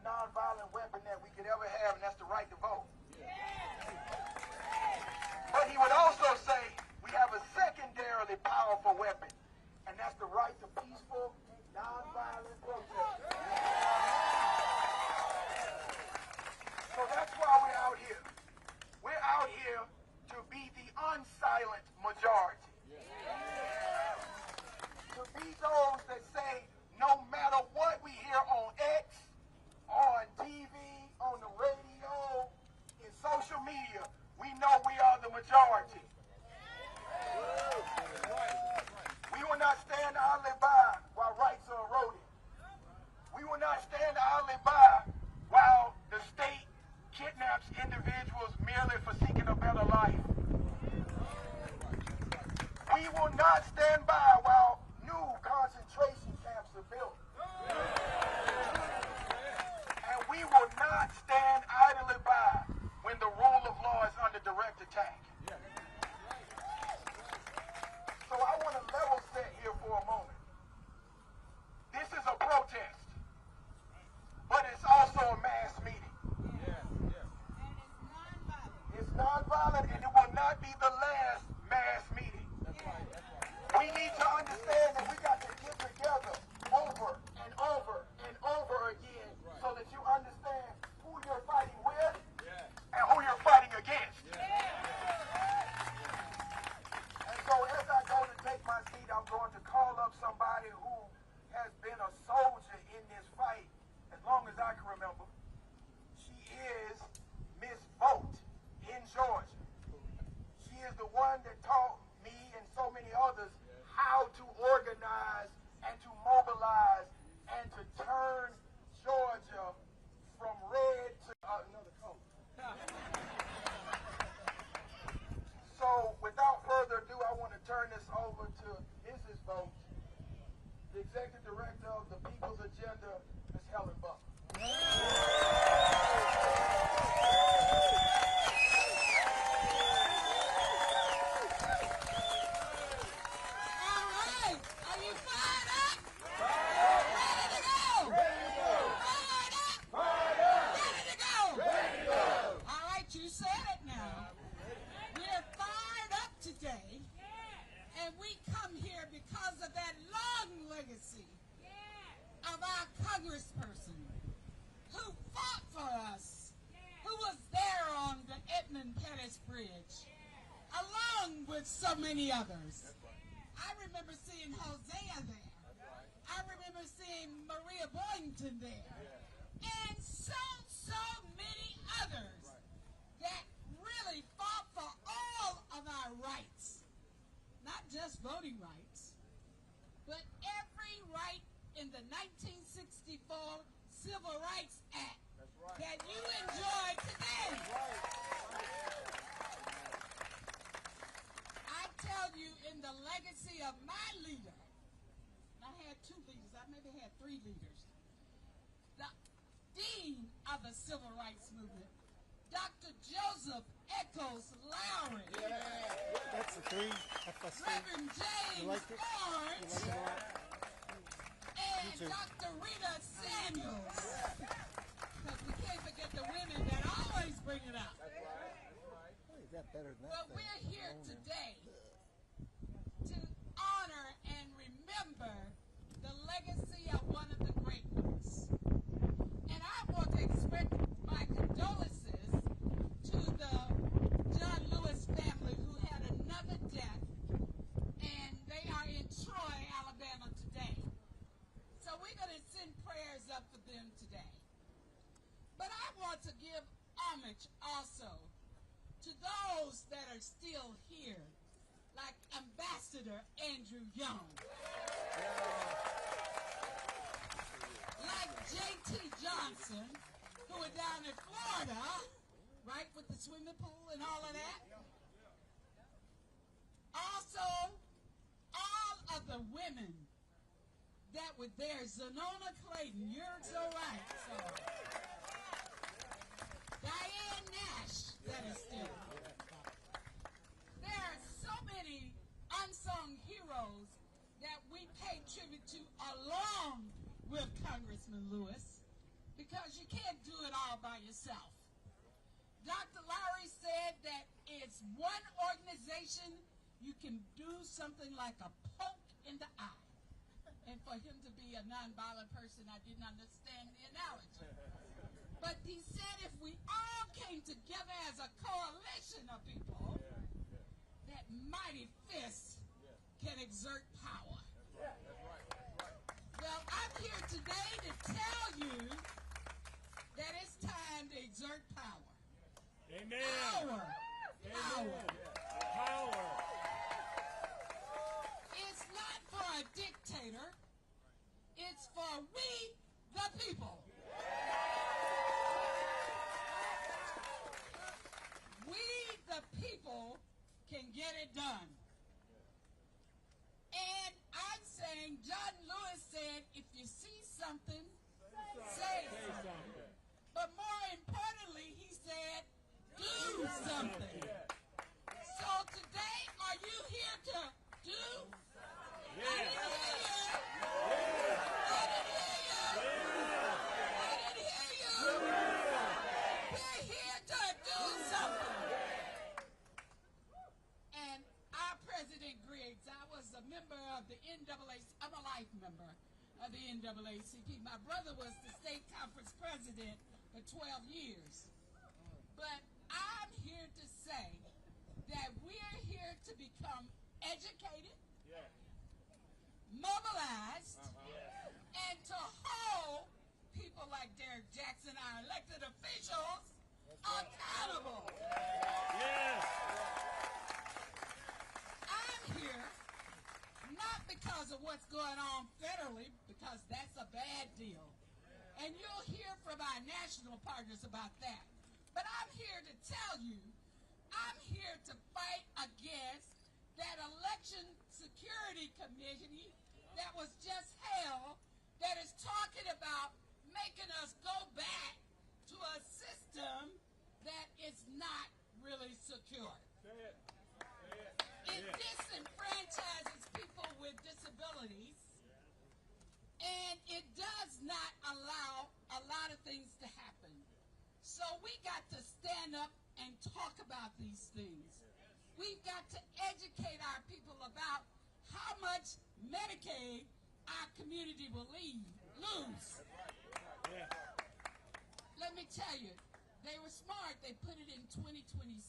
nonviolent weapon that we could ever have, and that's the right to vote. But he would also say we have a secondarily powerful weapon, and that's the right to peaceful, nonviolent protest. So that's why we're out here. We're out here to be the unsilent majority. To be those that say, no matter what we hear on X, on TV, on the radio, in social media, we know we are the majority. We will not stand idly by while rights are eroded. We will not stand idly by while the state kidnaps individuals merely for seeking a better life. We will not stand by while new concentration camps are built. And we will not stand idly by when the rule of law is under direct attack. So I want to level set here for a moment. This is a protest, but it's also a mass meeting. It's nonviolent, and it will not be the last mass meeting. We need to understand that we got to get together over and over and over again so that you understand who you're fighting with and who you're fighting against. And so as I go to take my seat, I'm going to call up somebody who has been a soldier in this fight as long as I can remember. She is Miss Vote in Georgia. She is the one that taught me and so many others how to organize and to mobilize and to turn Georgia from red to another color. So without further ado, I want to turn this over to Mrs. Vote, the Executive Director of the People's Agenda, Ms. Helen Buck. Of our congressperson who fought for us, who was there on the Edmund Pettus Bridge, along with so many others. I remember seeing Hosea there. I remember seeing Maria Boynton there. And so many others that really fought for all of our rights. Not just voting rights, but every right in the 1964 Civil Rights Act that you enjoy today. I tell you, in the legacy of my leader, and I had two leaders, I maybe had three leaders, the dean of the Civil Rights Movement, Dr. Joseph Echols Lowry. That's the three. Reverend James Orange. And Dr. Rita Samuels, because we can't forget the women that always bring it up. But we're here today to honor and remember the legacy of one of the great ones. And I want to express my condolences to the John Lewis family who had another death, and they are in Troy, Alabama today. So we're going to send prayers up for them today. But I want to give homage also to those that are still here, like Ambassador Andrew Young, like J.T. Johnson, who are down in Florida, right, with the swimming pool and all of that. Also, all of the women that were there. Zanona Clayton, you're so right. So, Diane Nash, that is still. There are so many unsung heroes that we pay tribute to along with Congressman Lewis, because you can't do it all by yourself. Dr. Lowry said that it's one organization you can do something like a poke in the eye. And for him to be a nonviolent person, I didn't understand the analogy. But he said if we all came together as a coalition of people, that mighty fist can exert power. Well, I'm here today to tell you that it's time to exert power. Amen. Power. Amen. Power. It's not for a dictator. It's for we, the people. We, the people, can get it done. And I'm saying, John Lewis said, if you see something, say something. But more importantly, he said, do something. So today, are you here to do? I didn't hear you. I didn't hear you. We're here to do something. And our President Griggs, I was a member of the NAACP. I'm a life member of the NAACP. My brother was the state conference president for 12 years. But I'm here to say that we're here to become educated, mobilized, and to hold people like Derek Jackson, our elected officials, accountable. Yes. I'm here not because of what's going on federally, because that's a bad deal. And you'll hear from our national partners about that. But I'm here to tell you, I'm here to fight against that election security committee that was just held that is talking about making us go back to a system that is not really secure. It disenfranchises people with disabilities, and it does not allow a lot of things to happen. So we got to stand up and talk about these things. We've got to educate our people about how much Medicaid our community will lose. Let me tell you, they were smart. They put it in 2026.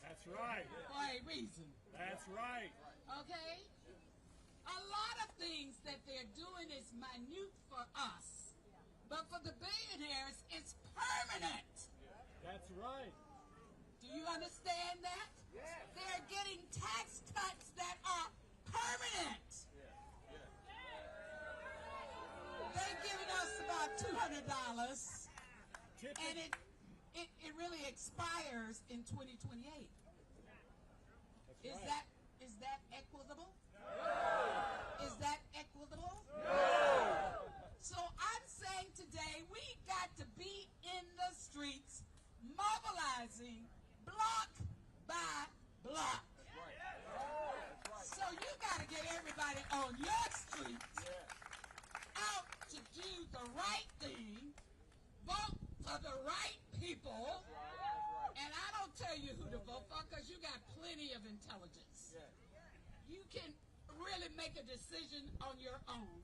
That's right. For a reason. That's right. Okay? A lot of things that they're doing is minute for us. But for the billionaires, it's permanent. That's right. Do you understand that? They're getting tax cuts that are permanent. They're giving us about $200, and it really expires in 2028. Is that equitable? Is that equitable? So I'm saying today we got to be in the streets, mobilizing block by block. So you got to get everybody on your streets out to do the right thing, vote for the right people, and I don't tell you who to vote for because you got plenty of intelligence. You can really make a decision on your own.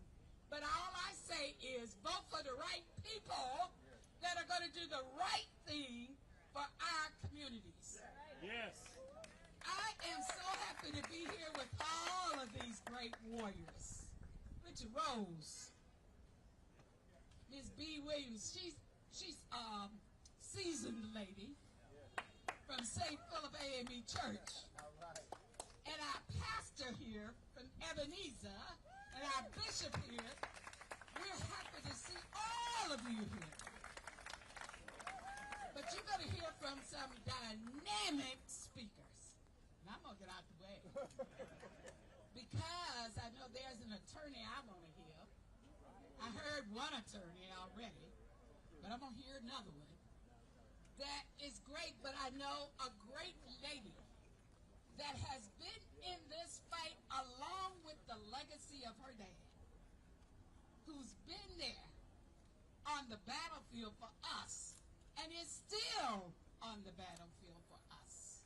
But all I say is vote for the right people that are going to do the right thing for our communities. Yes. I am so happy to be here with all of these great warriors. Richard Rose, Ms. B. Williams, she's a seasoned lady from St. Philip AME Church. And our pastor here from Ebenezer, and our bishop here, we're happy to see all of you here. But you're going to hear from some dynamic speakers. And I'm going to get out the way. Because I know there's an attorney I want to hear. I heard one attorney already, but I'm going to hear another one. That is great, but I know a great lady that has been in this fight along with the legacy of her dad, who's been there on the the battlefield for us and is still on the battlefield for us.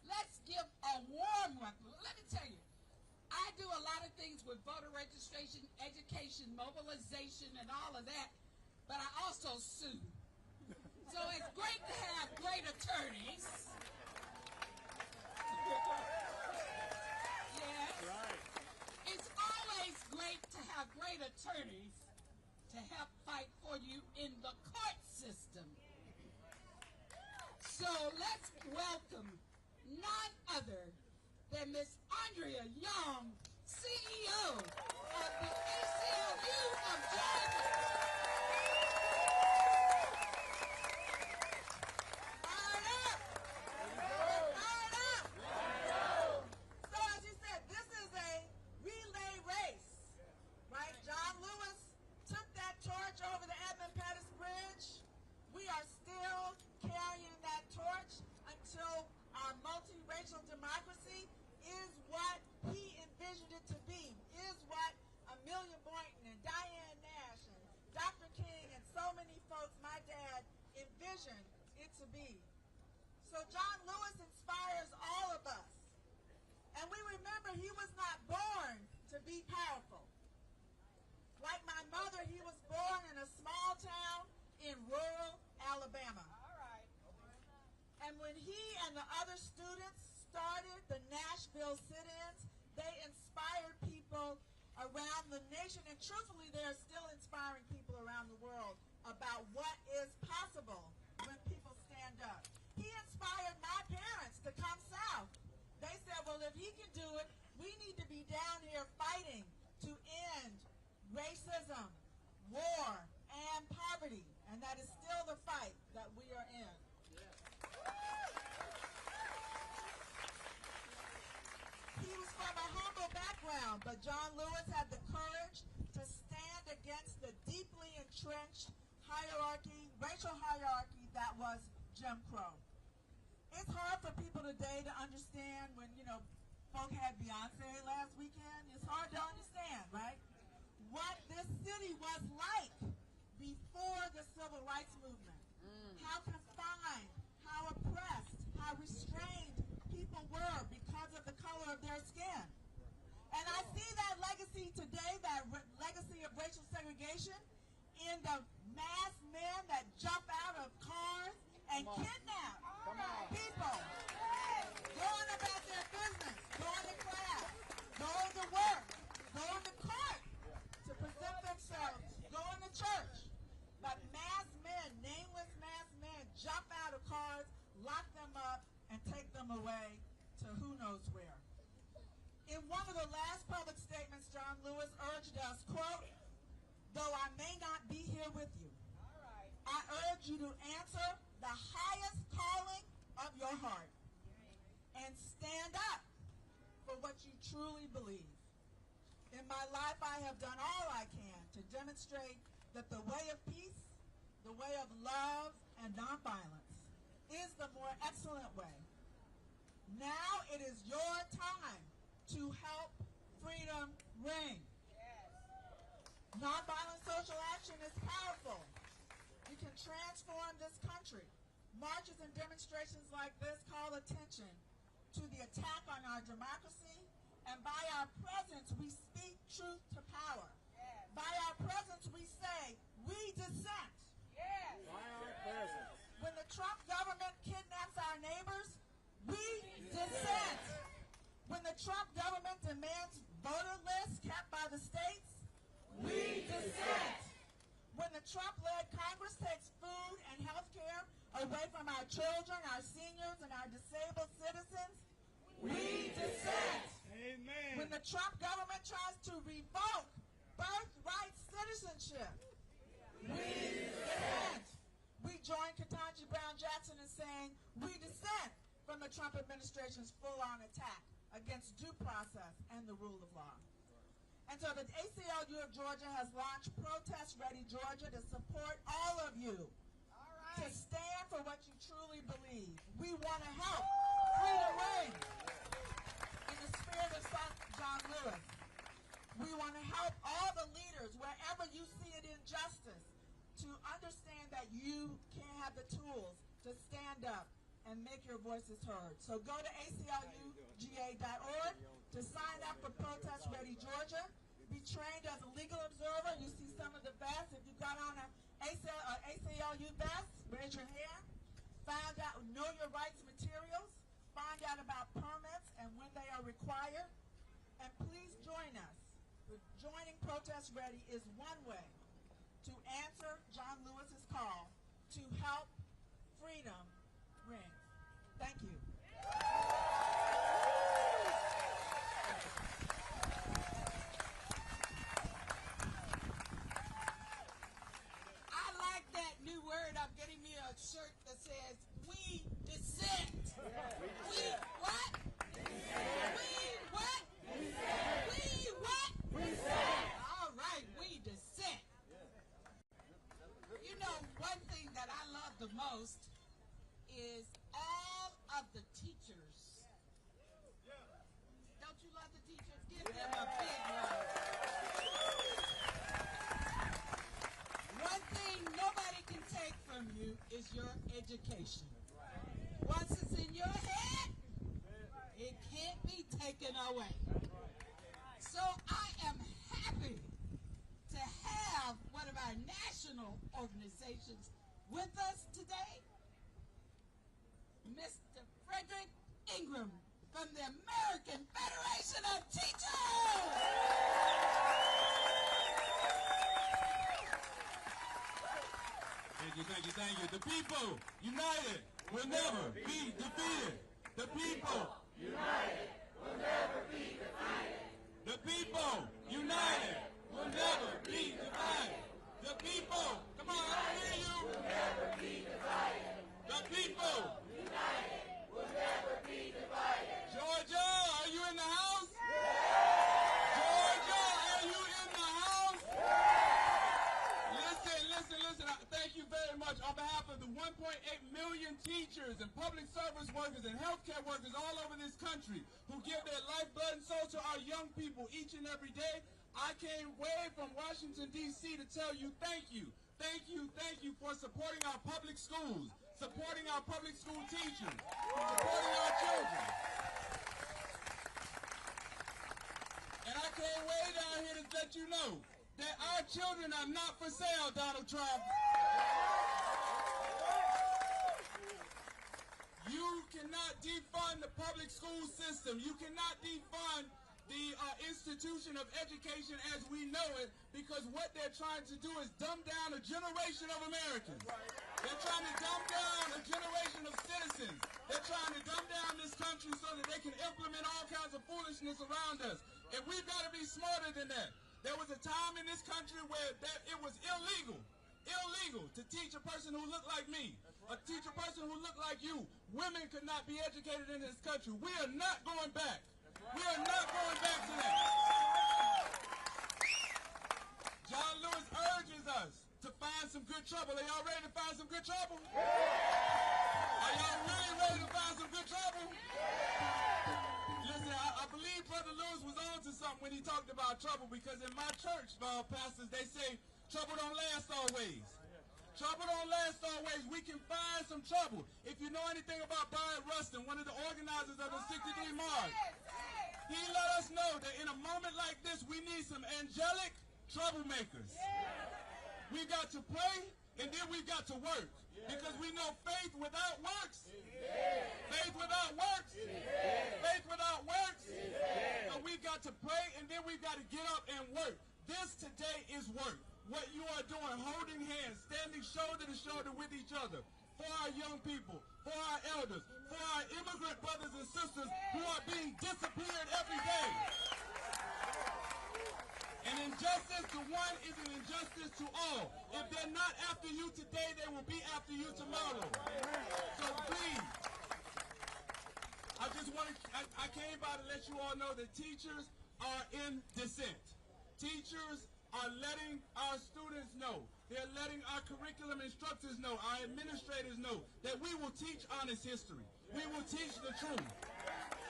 Let's give a warm welcome. Let me tell you, I do a lot of things with voter registration, education, mobilization, and all of that, but I also sue. So it's great to have great attorneys. Yes. Right. It's always great to have great attorneys to help fight for you in the court system. So let's welcome none other than Miss Andrea Young, CEO of the ACLU of Georgia. Fired up! Fired up! So as you said, this is a relay race, right? John Lewis took that torch over the Edmund Pettus Bridge. We are still carrying that torch until our multiracial democracy is what he envisioned it to be, is what Amelia Boynton and Diane Nash and Dr. King and so many folks, my dad, envisioned it to be. So John Lewis inspires all of us. And we remember he was not born to be powerful. Like my mother, he was born in a small town in rural Alabama. All right. And when he and the other students started the Nashville sit-ins, they inspired people around the nation, and truthfully, they're still inspiring people around the world about what is possible when people stand up. He inspired my parents to come south. They said, well, if he can do it, we need to be down here fighting to end racism, war, and poverty. And that is still the fight that we are in. He was from a humble background, but John Lewis had the courage to stand against the deeply entrenched hierarchy, racial hierarchy that was Jim Crow. It's hard for people today to understand when, folk had Beyonce last weekend. It's hard to understand, right? What this city was like before the civil rights movement. How confined, how oppressed, how restrained people were because of the color of their skin. And I see that legacy today, that legacy of racial segregation, in the masked men that jump out of cars and kidnap people, going about their business, going to class, going to work, going to court to present themselves, going to church. But masked men, nameless masked men, jump out of cars, lock them up, and take them away to who knows where. In one of the last public statements, John Lewis urged us, quote, though I may not be here with you, I urge you to answer the highest calling of your heart and stand up for what you truly believe. In my life, I have done all I can to demonstrate that the way of peace, the way of love and nonviolence is the more excellent way. Now it is your time to help freedom ring. Nonviolent social action is powerful. You can transform this country. Marches and demonstrations like this call attention to the attack on our democracy, and by our presence, we speak truth to power. By our presence, we say, we dissent. By our presence. When the Trump government kidnaps our neighbors, we dissent. When the Trump government demands voter lists kept by the states, we dissent. When the Trump-led Congress takes food and health care away from our children, our seniors, and our disabled citizens, we dissent. Amen. When the Trump government tries to revoke birthright citizenship, we dissent. We join Ketanji Brown Jackson in saying we dissent from the Trump administration's full-on attack against due process and the rule of law. And so the ACLU of Georgia has launched Protest Ready Georgia to support all of you. To stand for what you truly believe. We want to help freedom ring in the spirit of John Lewis. We want to help all the leaders wherever you see an injustice, to understand that you can have the tools to stand up and make your voices heard. So go to acluga.org to sign up for Protest Ready Georgia. Be trained as a legal observer. You see some of the vests. If you got on an ACLU vest, raise your hand. Find out, know your rights materials. Find out about permits and when they are required. And please join us. Joining Protest Ready is one way to answer John Lewis's call to help freedom ring. Thank you. I like that new word. I'm getting me a shirt that says, "We dissent." We what? We what? We what? All right, we dissent. You know, one thing that I love the most is all of the teachers. Don't you love the teachers? Give them a big love. One thing nobody can take from you is your education. Once it's in your head, it can't be taken away. So I am happy to have one of our national organizations with us today, Mr. Frederick Ingram from the American Federation of Teachers. Thank you, thank you, thank you. The people united will never be defeated. The people united will never be defeated. The people united will never be divided. The people, come on, I don't hear you. Will never be divided. The people united will never be divided. Georgia, are you in the house? Yeah. Georgia, are you in the house? Yeah. Listen. Thank you very much. On behalf of the 1.8 million teachers and public service workers and healthcare workers all over this country who give their lifeblood and soul to our young people each and every day, I came way from Washington, D.C. to tell you thank you. Thank you for supporting our public schools, supporting our public school teachers, supporting our children. And I came way down here to let you know that our children are not for sale, Donald Trump. You cannot defund the public school system. You cannot defund the institution of education as we know it, because what they're trying to do is dumb down a generation of Americans. They're trying to dumb down a generation of citizens. They're trying to dumb down this country so that they can implement all kinds of foolishness around us. And we've got to be smarter than that. There was a time in this country where it was illegal to teach a person who looked like me, or teach a person who looked like you. Women could not be educated in this country. We are not going back. We are not going back to that. John Lewis urges us to find some good trouble. Are y'all ready to find some good trouble? Are y'all really ready to find some good trouble? Listen, I believe Brother Lewis was on to something when he talked about trouble, because in my church, pastors, they say trouble don't last always. Trouble don't last always. We can find some trouble. If you know anything about Brian Rustin, one of the organizers of the 60-day march, he let us know that in a moment like this, we need some angelic troublemakers. We got to pray, and then we got to work. Because we know faith without works. Faith without works. Faith without works. So we've got to pray, and then we've got to get up and work. This today is work. What you are doing, holding hands, standing shoulder to shoulder with each other, for our young people, for our elders, for our immigrant brothers and sisters who are being disappeared every day. An injustice to one is an injustice to all. If they're not after you today, they will be after you tomorrow. So please, I came by to let you all know that teachers are in dissent. Teachers are letting our students know, they're letting our curriculum instructors know, our administrators know, that we will teach honest history. We will teach the truth.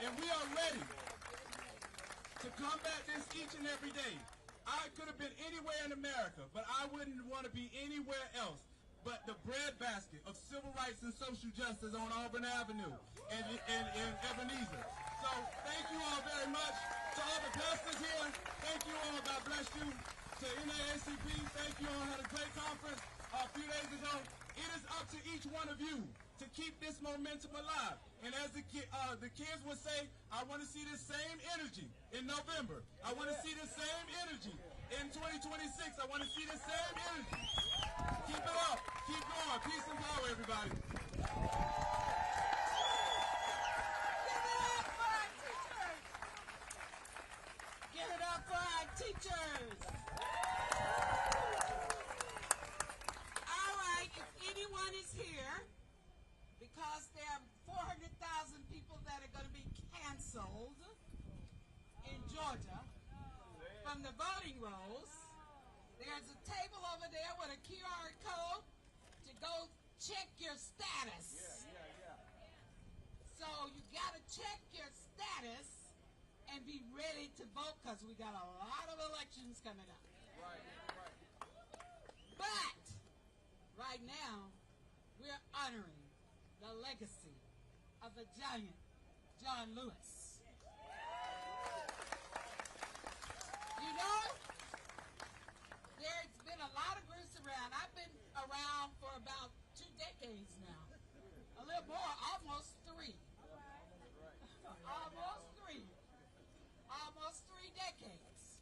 And we are ready to combat this each and every day. I could have been anywhere in America, but I wouldn't want to be anywhere else but the breadbasket of civil rights and social justice on Auburn Avenue and Ebenezer. So thank you all very much. To all the pastors here, thank you all. God bless you. To NAACP, thank you all. Had a great conference a few days ago. It is up to each one of you to keep this momentum alive. And as the kids would say, I want to see this same energy in November. I want to see this same energy in 2026. I want to see this same energy. Keep it up. Keep going. Peace and power, everybody. Give it up for our teachers. All right, if anyone is here, because there are 400,000 people that are going to be canceled in Georgia from the voting rolls, there's a table over there with a QR code to go check your status. So you got to check your status and be ready to vote, because we got a lot of elections coming up. But right now, we're honoring the legacy of the giant, John Lewis. You know, there's been a lot of groups around. I've been around for about 2 decades now. A little more, almost 3. Almost 3 decades.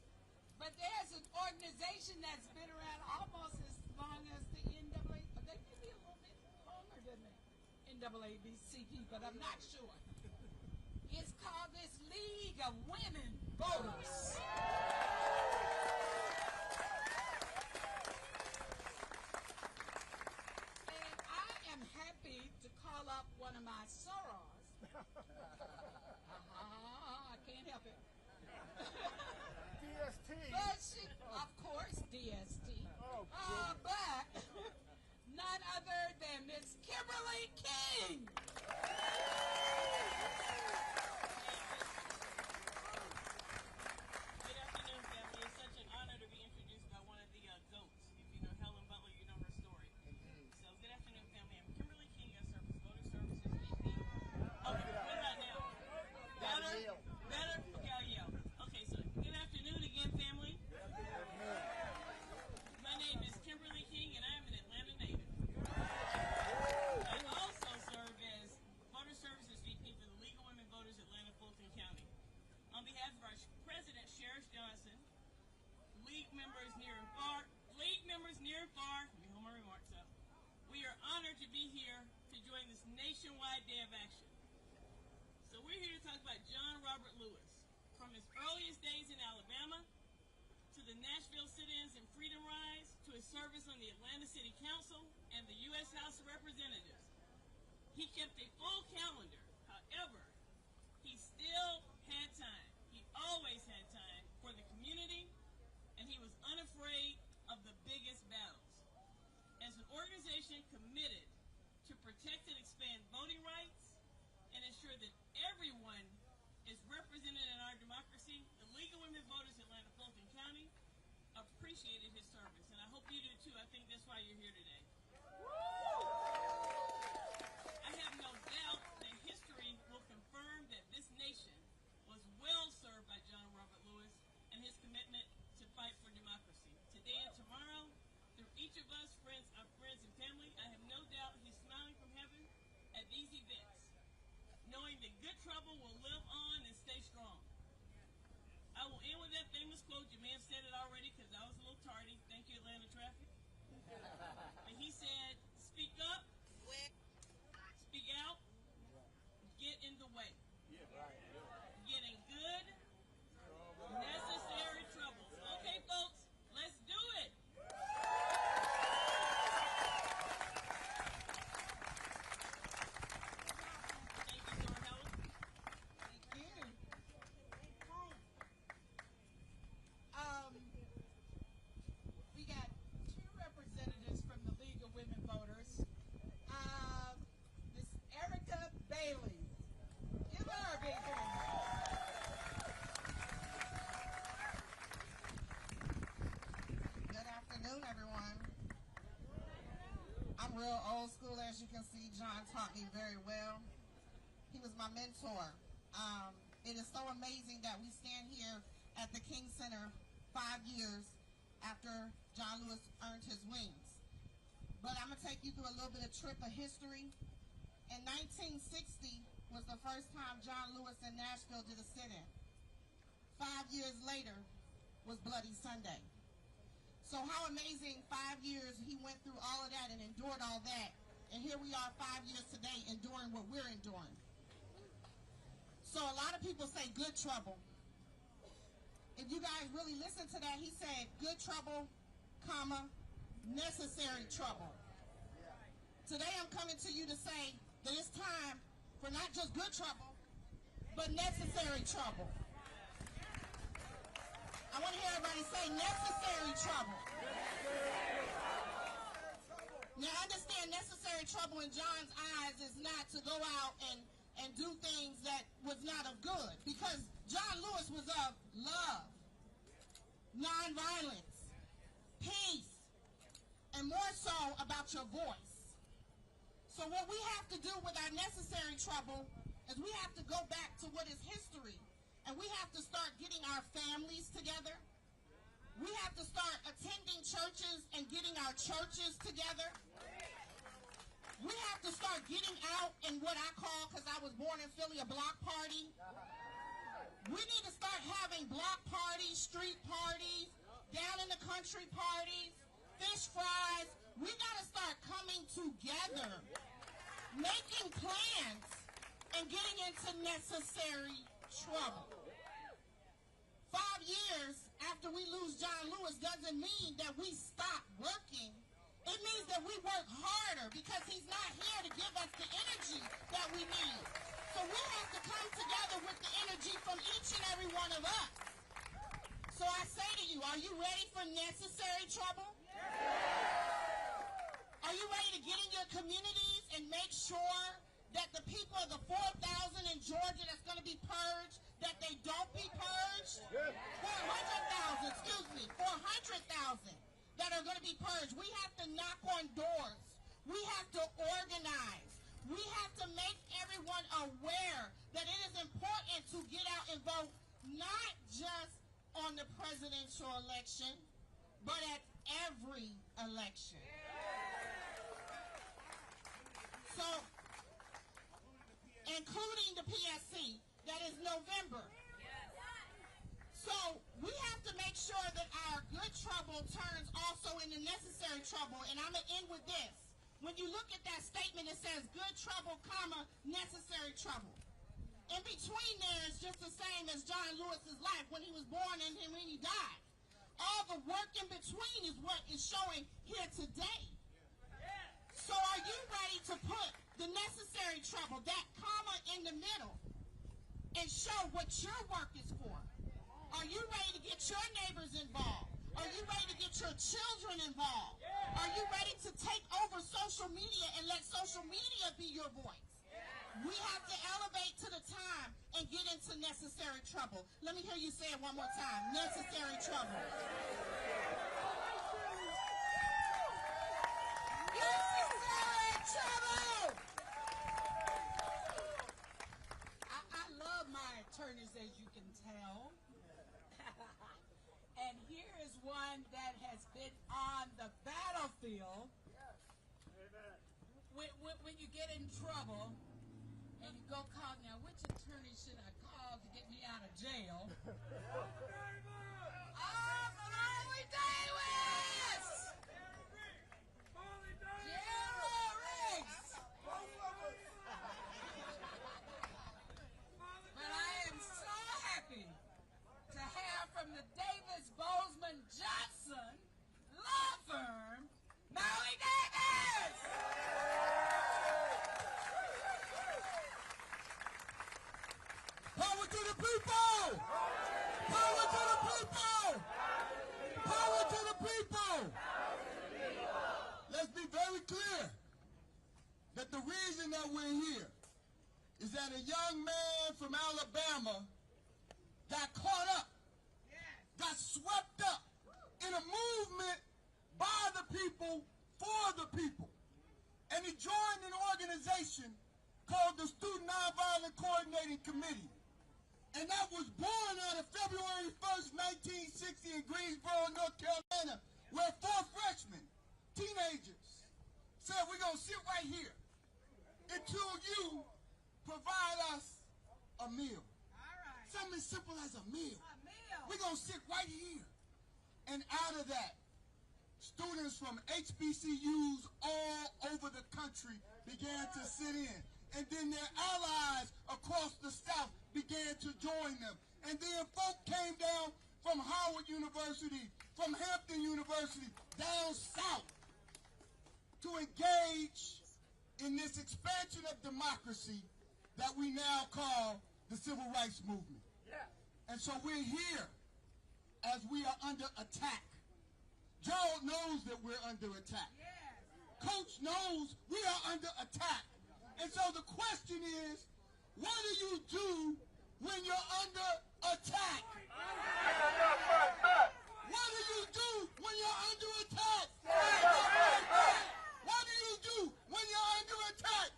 But there's an organization that's been around almost as long as the NAACP. They may be a little bit longer than the NAACP, but I'm not sure. It's called this League of Women Voters. And I am happy to call up one of my sorors. I can't help it. DST. But she, of course, DST. But none other than Miss Kimberly King. Good afternoon, family. It's such an honor to be introduced by one of the GOATs. If you know Helen Butler, you know her story. So, good afternoon, family. I'm Kimberly King, I serve as Voter Services VP. Okay, what about now? Better? Better? Okay, I'll yell. Okay, so good afternoon again, family. My name is Kimberly King, and I am an Atlanta native. I also serve as Voter Services VP for the League of Women Voters Atlanta Fulton County. On behalf of our President, Sheriff Johnson, League members near and far, let me hold my remarks up. We are honored to be here to join this nationwide day of action. So we're here to talk about John Robert Lewis, from his earliest days in Alabama, to the Nashville sit-ins and Freedom Rise, to his service on the Atlanta City Council and the U.S. House of Representatives. He kept a full calendar. However, he still had time. He always had time for the community, and he was unafraid of the biggest battles. As an organization committed to protect and expand voting rights and ensure that everyone is represented in our democracy, the League of Women Voters Atlanta Fulton County appreciated his service, and I hope you do too. I think that's why you're here today. I have no doubt that history will confirm that this nation was well served by John Robert Lewis and his commitment to fight for democracy. Today and tomorrow, through each of us, our friends and family, I have no doubt he's smiling from heaven at these events, knowing that good trouble will live on and stay strong. I will end with that famous quote. You may have said it already because I was a little tardy. Thank you, Atlanta traffic. The real old school, as you can see. John taught me very well. He was my mentor. It is so amazing that we stand here at the King Center 5 years after John Lewis earned his wings. But I'm going to take you through a little bit of trip of history. In 1960 was the first time John Lewis in Nashville did a sit-in. 5 years later was Bloody Sunday. So how amazing 5 years he went through all of that and endured all that. And here we are 5 years today enduring what we're enduring. So a lot of people say good trouble. If you guys really listen to that, he said good trouble, comma, necessary trouble. Today I'm coming to you to say that it's time for not just good trouble, but necessary trouble. I want to hear everybody say necessary trouble. Now understand, necessary trouble in John's eyes is not to go out and do things that was not of good, because John Lewis was of love, nonviolence, peace, and more so about your voice. So what we have to do with our necessary trouble is we have to go back to what is history, and we have to start getting our families together. We have to start attending churches and getting our churches together. We have to start getting out in what I call, because I was born in Philly, a block party. We need to start having block parties, street parties, down in the country parties, fish fries. We got to start coming together, making plans, and getting into necessary trouble. 5 years after we lose John Lewis doesn't mean that we stop working. It means that we work harder, because he's not here to give us the energy that we need. So we have to come together with the energy from each and every one of us. So I say to you, are you ready for necessary trouble? Are you ready to get in your communities and make sure that the people of the 4,000 in Georgia that's going to be purged, that they don't be purged? 400,000, excuse me, 400,000 that are going to be purged. We have to knock on doors. We have to organize. We have to make everyone aware that it is important to get out and vote, not just on the presidential election, but at every election. So, including the PSC, that is November. So we have to make sure that our good trouble turns also into necessary trouble. And I'm going to end with this. When you look at that statement, it says good trouble, comma, necessary trouble. In between there is just the same as John Lewis's life when he was born and when he died. All the work in between is what is showing here today. So are you ready to put the necessary trouble, that comma in the middle, and show what your work is for? Are you ready to get your neighbors involved? Are you ready to get your children involved? Are you ready to take over social media and let social media be your voice? We have to elevate to the time and get into necessary trouble. Let me hear you say it one more time. Necessary trouble. Necessary trouble! I love my attorneys, as you can tell. And here is one that has been on the battlefield. When you get in trouble and you go call, now which attorney should I call to get me out of jail? Molly Davis! General Riggs! But I am so happy to have from the Davis Bozeman Johnson law firm, Molly Davis! Power to the people! Power to the people! Power to the people! Let's be very clear that the reason that we're here is that a young man from Alabama got caught up, got swept up in a movement by the people, for the people. organization called the Student Nonviolent Coordinating Committee. And that was born on February 1st, 1960 in Greensboro, North Carolina, where 4 freshmen, teenagers, said, we're going to sit right here until you provide us a meal. Something as simple as a meal. We're going to sit right here. And out of that, students from HBCUs all over the country began to sit in. And then their allies across the South began to join them. And then folk came down from Howard University, from Hampton University, down south to engage in this expansion of democracy that we now call the Civil Rights Movement. And so we're here as we are under attack. Gerald knows that we're under attack. Coach knows we are under attack. And so the question is, what do you do when you're under attack? What do you do when you're under attack? What do you do when you're under attack?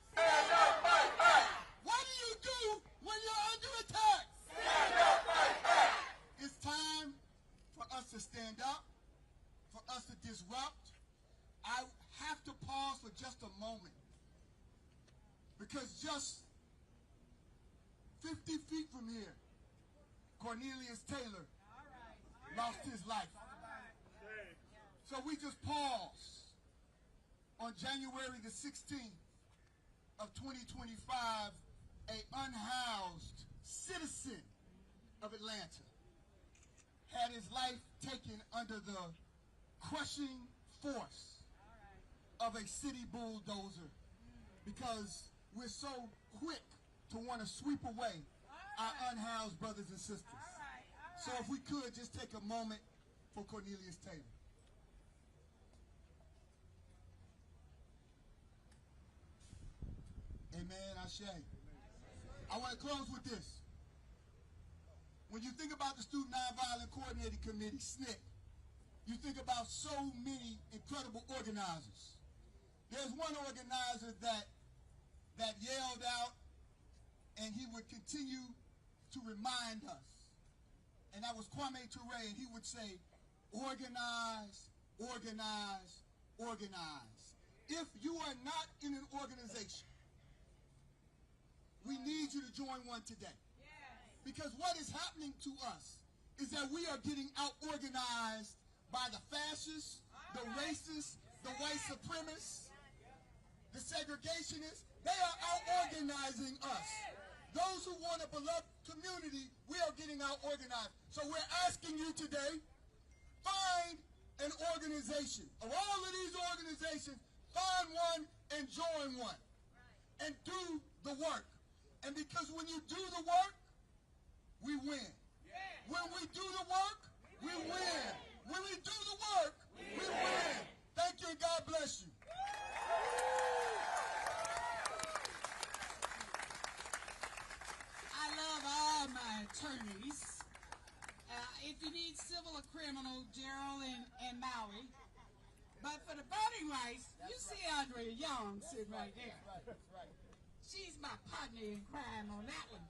What do you do when you're under attack? It's time for us to stand up, for us to disrupt. I have to pause for just a moment, because just 50 feet from here, Cornelius Taylor lost his life. So we just paused on January the 16th of 2025, an unhoused citizen of Atlanta had his life taken under the crushing force of a city bulldozer, because we're so quick to want to sweep away our unhoused brothers and sisters. So if we could just take a moment for Cornelius Taylor. Amen, Ashe. I want to close with this. When you think about the Student Nonviolent Coordinating Committee, SNCC, you think about so many incredible organizers. There's one organizer that yelled out, and he would continue to remind us, and that was Kwame Ture, and he would say, organize, organize, organize. If you are not in an organization, we need you to join one today. Because what is happening to us is that we are getting out-organized by the fascists, the racists, the white supremacists, the segregationists. They are out-organizing us. Those who want a beloved community, we are getting out-organized. So we're asking you today, find an organization. Of all of these organizations, find one and join one. And do the work. And because when you do the work, we win. When we do the work, we win. When we do the work, we win. Thank you and God bless you. I love all my attorneys. If you need civil or criminal, Gerald and Maui. But for the voting rights, you see Andrea Young sitting right there. She's my partner in crime on that one.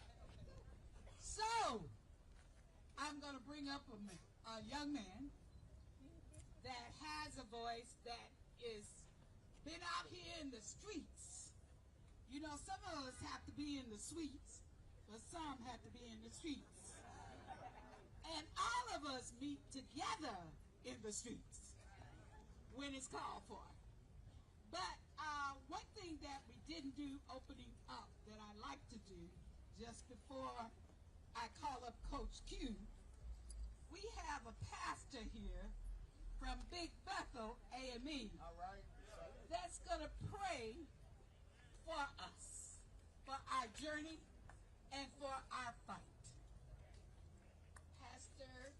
So, I'm going to bring up a young man that has a voice that is been out here in the streets. You know, some of us have to be in the suites, but some have to be in the streets. And all of us meet together in the streets when it's called for. But one thing that we didn't do opening up that I like to do just before I call up Coach Q, we have a pastor here from Big Bethel AME that's going to pray for us, for our journey, and for our fight. Pastor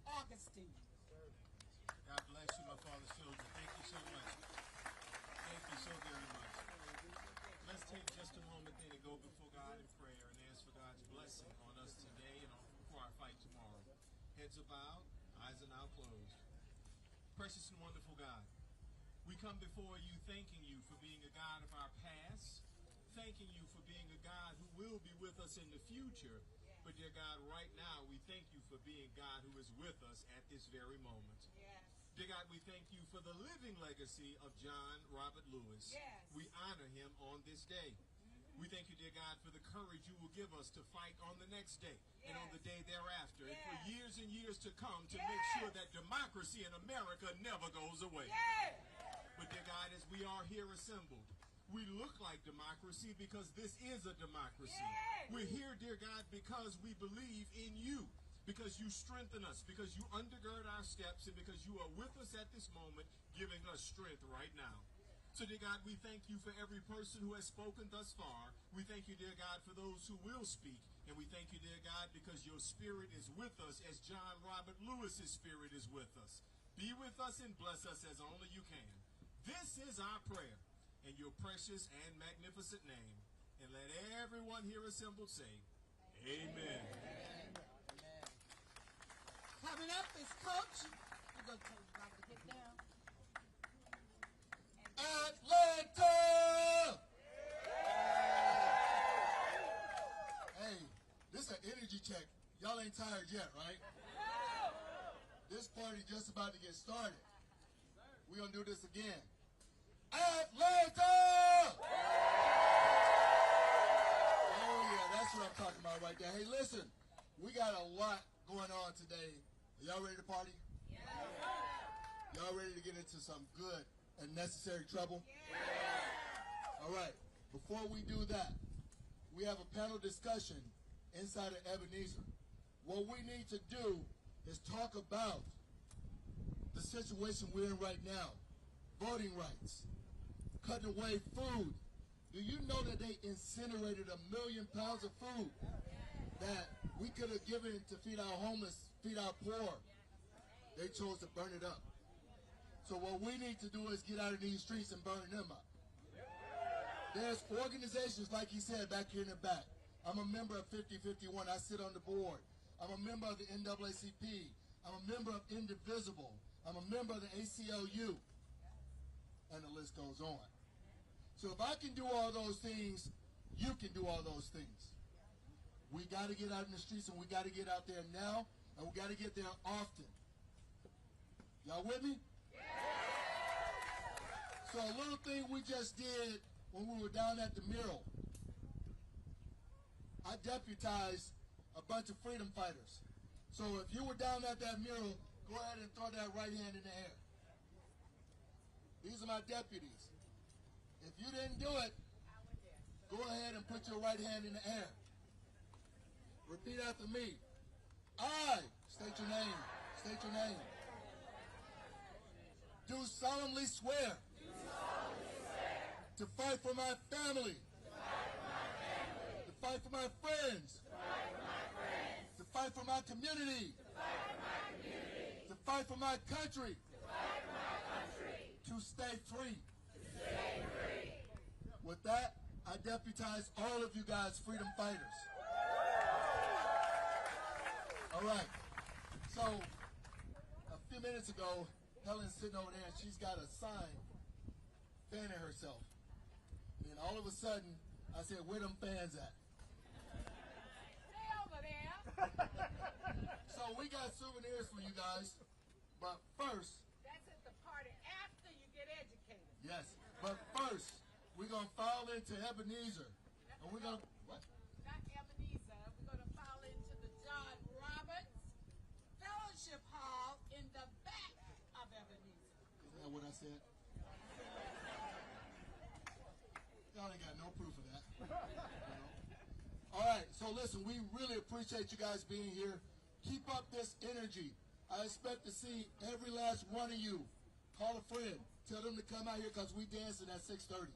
Augustine. God bless you, my father's children. Thank you so much. Thank you so very much. Let's take just a moment then to go before God in prayer and ask for God's blessing on us today and for our fight tomorrow. Heads are bowed, eyes are now closed. Precious and wonderful God, we come before you thanking you for being a God of our past, thanking you for being a God who will be with us in the future. But dear God, right now we thank you for being God who is with us at this very moment. Yes. Dear God, we thank you for the living legacy of John Robert Lewis. Yes. We honor him on this day. We thank you, dear God, for the courage you will give us to fight on the next day and on the day thereafter and for years and years to come to make sure that democracy in America never goes away. But dear God, as we are here assembled, we look like democracy because this is a democracy. We're here, dear God, because we believe in you, because you strengthen us, because you undergird our steps, and because you are with us at this moment, giving us strength right now. So, dear God, we thank you for every person who has spoken thus far. We thank you, dear God, for those who will speak. And we thank you, dear God, because your spirit is with us as John Robert Lewis's spirit is with us. Be with us and bless us as only you can. This is our prayer in your precious and magnificent name. And let everyone here assembled say, Amen. Coming up is Coach. We're going to tell you about to get down. Atlanta! Hey, this is an energy check. Y'all ain't tired yet, right? This party just about to get started. We're going to do this again. Atlanta! Oh, yeah, that's what I'm talking about right there. Hey, listen, we got a lot going on today. Are y'all ready to party? Y'all ready to get into some good and necessary trouble? All right, before we do that, we have a panel discussion inside of Ebenezer. What we need to do is talk about the situation we're in right now. Voting rights, cutting away food. Do you know that they incinerated 1 million pounds of food that we could have given to feed our homeless, feed our poor? They chose to burn it up. So what we need to do is get out of these streets and burn them up. There's organizations, like he said, back here in the back. I'm a member of 5051. I sit on the board. I'm a member of the NAACP. I'm a member of Indivisible. I'm a member of the ACLU. And the list goes on. So if I can do all those things, you can do all those things. We got to get out in the streets, and we got to get out there now, and we got to get there often. Y'all with me? So a little thing we just did when we were down at the mural, I deputized a bunch of freedom fighters. So if you were down at that mural, go ahead and throw that right hand in the air. These are my deputies. If you didn't do it, go ahead and put your right hand in the air. Repeat after me. I, state your name, state your name. Do solemnly swear to fight for my family, to fight for my friends, to fight for my community, to fight for my country, to stay free. With that, I deputize all of you guys, freedom fighters. All right. So, a few minutes ago, Helen's sitting over there, and she's got a sign fanning herself. And all of a sudden, I said, where them fans at? Stay over there. So we got souvenirs for you guys. But first, That's at the party after you get educated. yes, but first, we're going to file into Ebenezer. And we're going to, what? Not Ebenezer. We're going to file into the John Roberts Fellowship Hall in the back of Ebenezer. Is that what I said? Y'all ain't got no proof of that. You know? All right, so listen, we really appreciate you guys being here. Keep up this energy. I expect to see every last one of you. Call a friend. Tell them to come out here because we dancing at 6:30.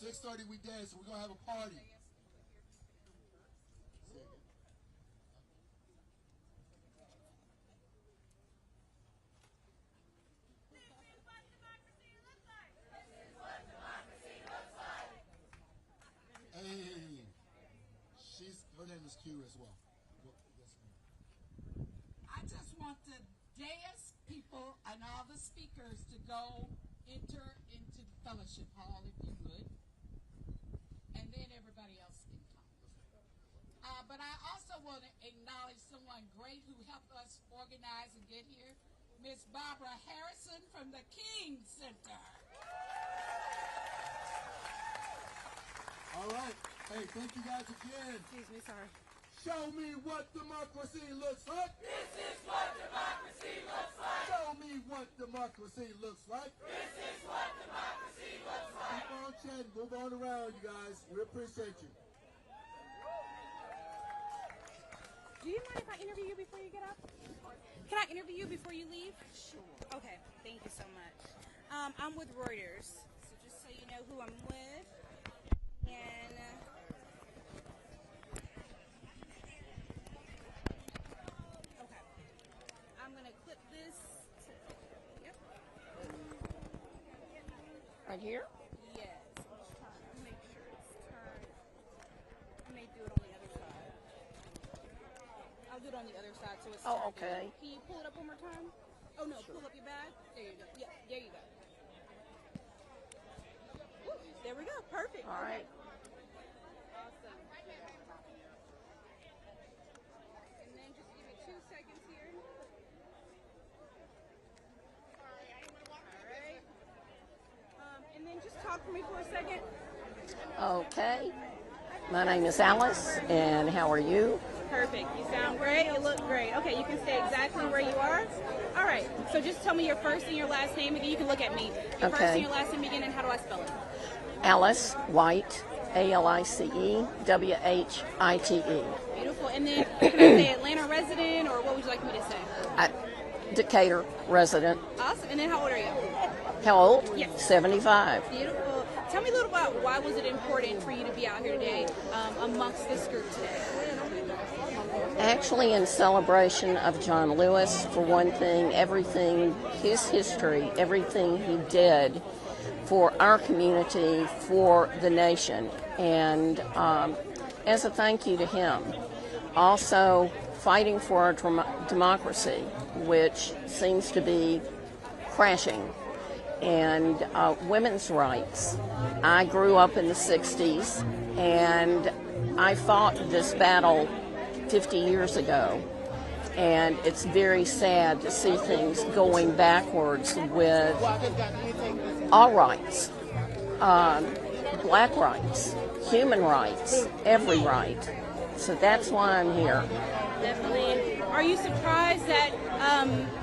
6:30 we dance. We're going to have a party. Say again. Hey, her name is Q as well. Yes, ma'am. I just want the dais people and all the speakers to enter into the fellowship hall, if you would. But I also want to acknowledge someone great who helped us organize and get here, Miss Barbara Harrison from the King Center. All right. Hey, thank you guys again. Excuse me, sorry. Show me what democracy looks like. This is what democracy looks like. Show me what democracy looks like. This is what democracy looks like. Keep on chatting. Move on around, you guys. We appreciate you. Do you mind if I interview you before you get up? Can I interview you before you leave? Sure. Okay, thank you so much. I'm with Reuters, so just so you know who I'm with. And okay, I'm gonna clip this. Yep. Right here? Yes. Let's try to make sure it's turned. I may do it on the other side. I'll do it on the other side so it's Oh, turned. okay. Can you pull it up one more time? Oh no, pull up your bag. There you go. Yeah, there you go. Woo, there we go. Perfect. All right. Awesome. And then just give me 2 seconds here. All right. And then just talk for me for a second. Okay. My name is Alice, and how are you? Perfect. You sound great. You look great. Okay, you can stay exactly where you are. All right. So just tell me your first and your last name again. You can look at me. Your first and your last name again, and how do I spell it? Alice White, ALICE WHITE. Beautiful. And then can I say Atlanta resident, or what would you like me to say? Decatur resident. Awesome. And then how old are you? How old? Yes. 75. Beautiful. Tell me a little about why was it important for you to be out here today amongst this group today? Actually, in celebration of John Lewis, for one thing, everything, his history, everything he did for our community, for the nation, and as a thank you to him. Also, fighting for our democracy, which seems to be crashing, and women's rights. I grew up in the 60s, and I fought this battle 50 years ago, and it's very sad to see things going backwards with all rights, black rights, human rights, every right. So that's why I'm here. Definitely. Are you surprised that,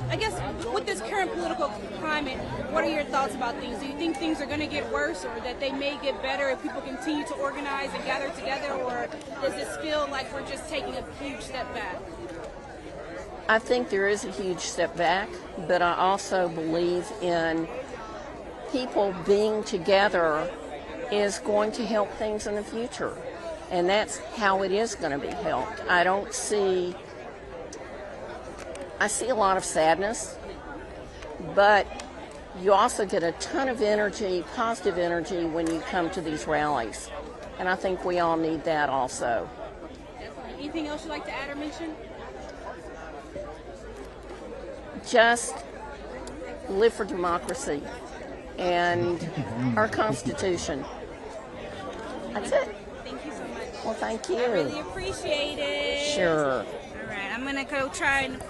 I guess, with this current political climate, what are your thoughts about things? Do you think things are going to get worse, or that they may get better if people continue to organize and gather together, or does this feel like we're just taking a huge step back? I think there is a huge step back, but I also believe in people being together is going to help things in the future. And that's how it is going to be helped. I see a lot of sadness, but you also get a ton of energy, positive energy, when you come to these rallies. And I think we all need that also. Definitely. Anything else you'd like to add or mention? Just live for democracy and our Constitution. That's it. Thank you so much. Well, thank you. I really appreciate it. Sure. All right, I'm going to go try and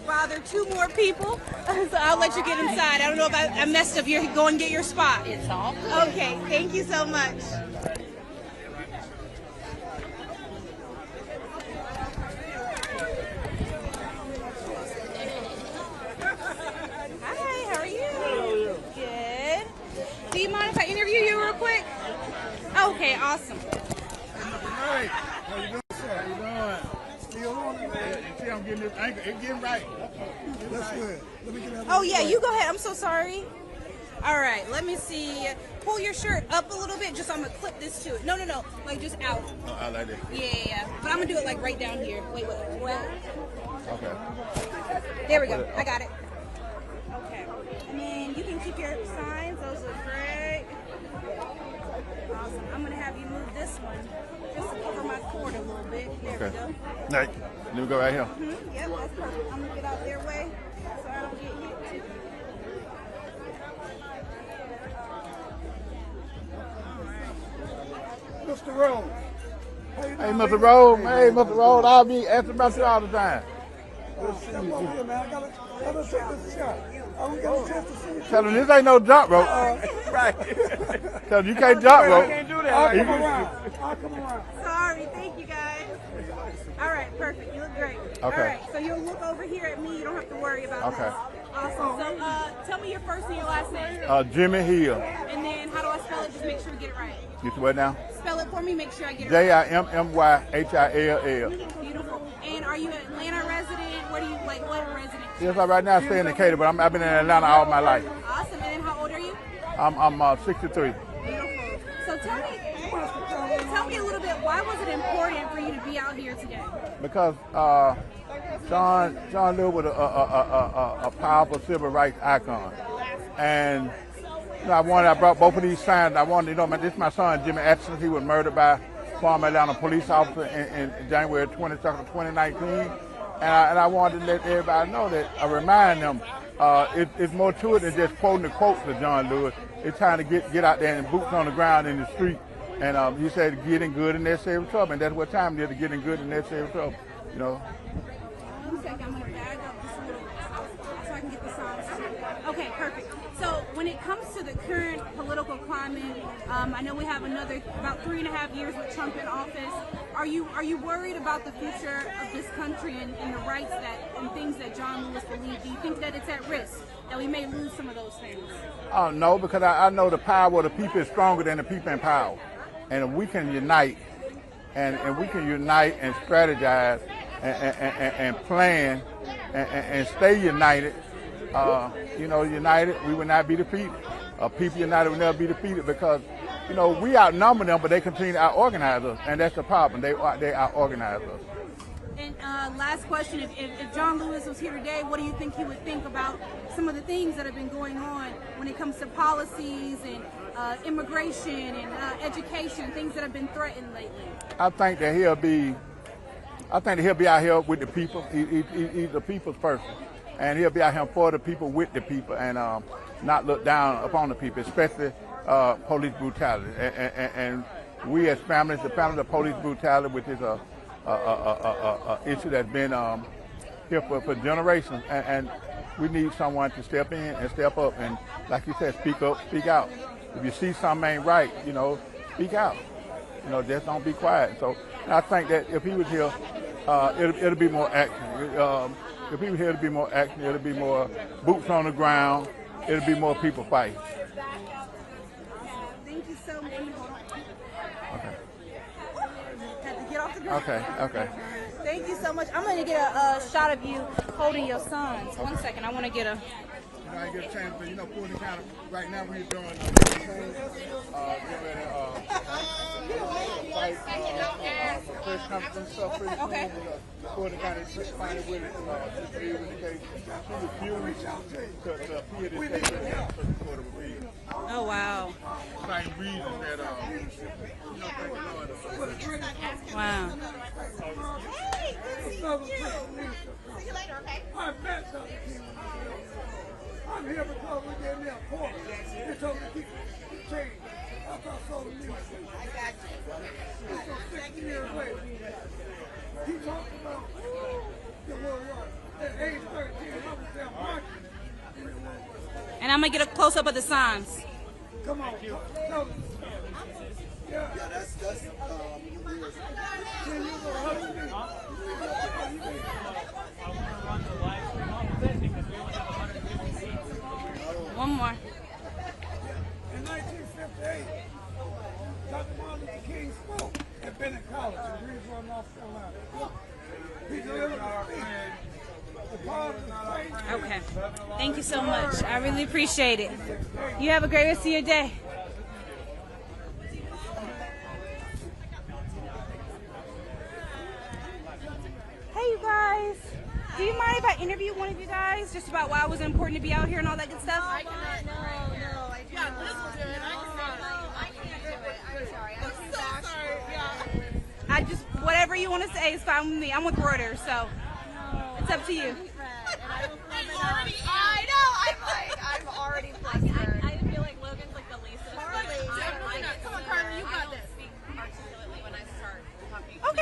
bother 2 more people, so I'll let you get inside. I don't know if I messed up. You're going to get your spot. It's all good. Okay, thank you so much. Hi, how are you? Good. Do you mind if I interview you real quick? Okay, awesome. Hey, how you doing, sir? How you doing? Still on it, man. You see, I'm getting this anchor. It's getting right. That's good. Let me get out. Oh, yeah, you go ahead. I'm so sorry. All right, let me see. Pull your shirt up a little bit, just so I'm going to clip this to it. No, like just out. Oh, I like that. Yeah. But I'm going to do it like right down here. Wait. Okay. There we go. I got it. Okay. And then you can keep your signs. Those look great. Awesome. I'm going to have you move this one just to cover my cord a little bit. There we go. Right. Let me go right here. Yep, that's perfect. I'm going to get out their way so I don't get hit too. Mr. Rose, how you Hey, Mr. Rose. Hey, Mr. Rose. I'll be asking about you all the time. Come on here, man. I gotta take this shot. We got a chance to see you. Tell him this ain't no jump rope. Right. Tell him you can't jump rope. I can't do that. I'll come around. Sorry, thank you guys. All right, perfect. You look great. Okay. All right, so you'll look over here at me. You don't have to worry about Okay. that. Awesome. So tell me your first and your last name. Jimmy Hill. And then how do I spell it? Just make sure we get it right. You what now? Spell it for me. Make sure I get it right. Jimmyhill. Beautiful. And are you an Atlanta resident? What do you like? What resident? Yes, right now I stay in Decatur, but I've been in Atlanta all my life. Awesome. And then how old are you? I'm 63. Beautiful. So tell me a little bit. Why was it important for you to be out here today? Because John Lewis was a powerful civil rights icon, and I brought both of these signs. I wanted, this is my son Jimmy Atchison. He was murdered by a former Atlanta police officer in January 22nd, 2019, and I wanted to let everybody know that I remind them it's more to it than just quoting the quotes of John Lewis. It's trying to get out there and boots on the ground in the street. And he said getting good in necessary trouble, and that's what time it is, getting good in necessary trouble, One second, I'm going to bag up just a little so I can get the songs. Okay, perfect. So when it comes to the current political climate, I know we have about 3.5 years with Trump in office. Are you worried about the future of this country and the rights and things that John Lewis believed? Do you think that it's at risk, that we may lose some of those things? No, because I know the power of the people is stronger than the people in power. And if we can unite, and we can unite and strategize and plan and stay united, united, we will not be defeated. People united will never be defeated because, we outnumber them, but they continue to out-organize us, and that's the problem. They out-organize us. And last question, if John Lewis was here today, what do you think he would think about some of the things that have been going on when it comes to policies and immigration and education, things that have been threatened lately? I think that he'll be out here with the people. He's a people's person, and he'll be out here for the people, with the people, and not look down upon the people, especially police brutality. And we as families, the family of police brutality, which is a issue that's been here for generations, and we need someone to step in and step up, and like you said, speak up, speak out. If you see something ain't right, speak out. Just don't be quiet. So I think that if he was here, it'll be more action. If he was here, it'll be more action. It'll be more boots on the ground. It'll be more people fighting. Thank you so much. Okay. Had to get off the ground. Okay. Thank you so much. I'm going to get a shot of you holding your sons. 1 second. I want to get a... I get a chance to, pull the kind of, right now we're doing fight, for press conference and stuff pretty soon. Okay. Pull the kind of find it with it, just to indicate she refused to appear this case in the court of appeal. Oh, wow. Same reason that, Wow. Hey, see you later, okay? I'm here because we gave me a quarter. They told me to keep change. After I saw the news. I got you. So 60 years later, he talked about the warrior. At age 13, I was there marching. And I'm going to get a close-up of the signs. Come on. No. Yeah, that's 10 years old. How do you mean? One more. In 1958, Dr. Martin Luther King spoke at Bennett College in Greensboro, North Carolina. He delivered a speech. The part of the fight. Okay. Thank you so much. I really appreciate it. You have a great rest of your day. Hey, you guys. Do you mind if I interview one of you guys just about why it was important to be out here and all that good stuff? I cannot. No, I do not. This will do it. I can't do it. I'm sorry. I'm so sorry. Yeah. I just, whatever you want to say is fine with me. I'm with Reuters, so it's up to you. I know. I'm already flustered. I feel like Logan's like the least of the Come on, Carter. You got this. Speak articulately when I start talking. Okay.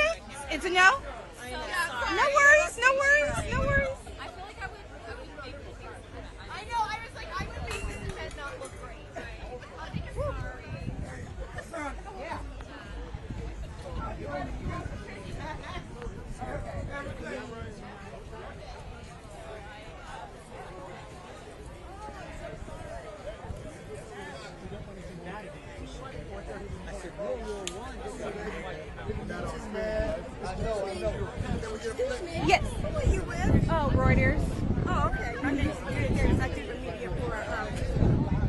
Yes. Who are you with? Oh, Reuters. Oh, okay. My name's Demonstrators. I do the media for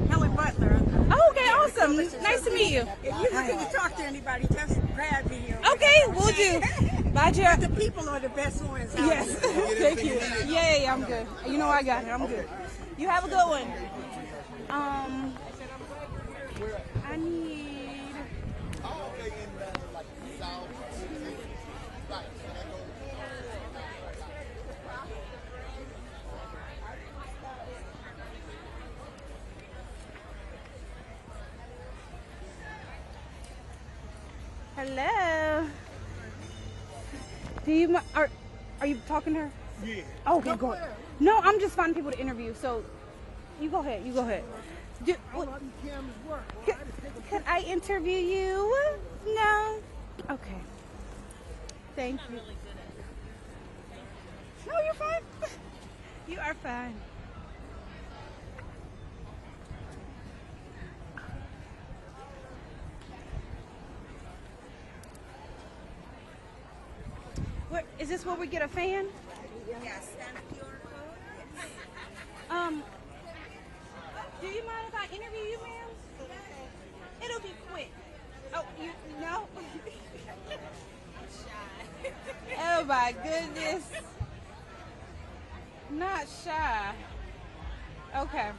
Helen Butler. Oh, okay, awesome. Nice to meet you. If you looking to talk to anybody, just grab me here. Okay, we'll do. Bye, Jared. The people are the best ones. Yes. Thank you. Yeah, I'm good. You know I got it. I'm good. You have a good one. I need. Hello. Do you are you talking to her? Yeah. Okay, go ahead. No, I'm just finding people to interview. So you go ahead. You go ahead. Could I interview you? No. Okay. Thank you. No, you're fine. You are fine. What is this? Where we get a fan? Yes, stand up your Do you mind if I interview you, ma'am? It'll be quick. Oh, you no? I'm shy. Oh my goodness. Not shy. Okay.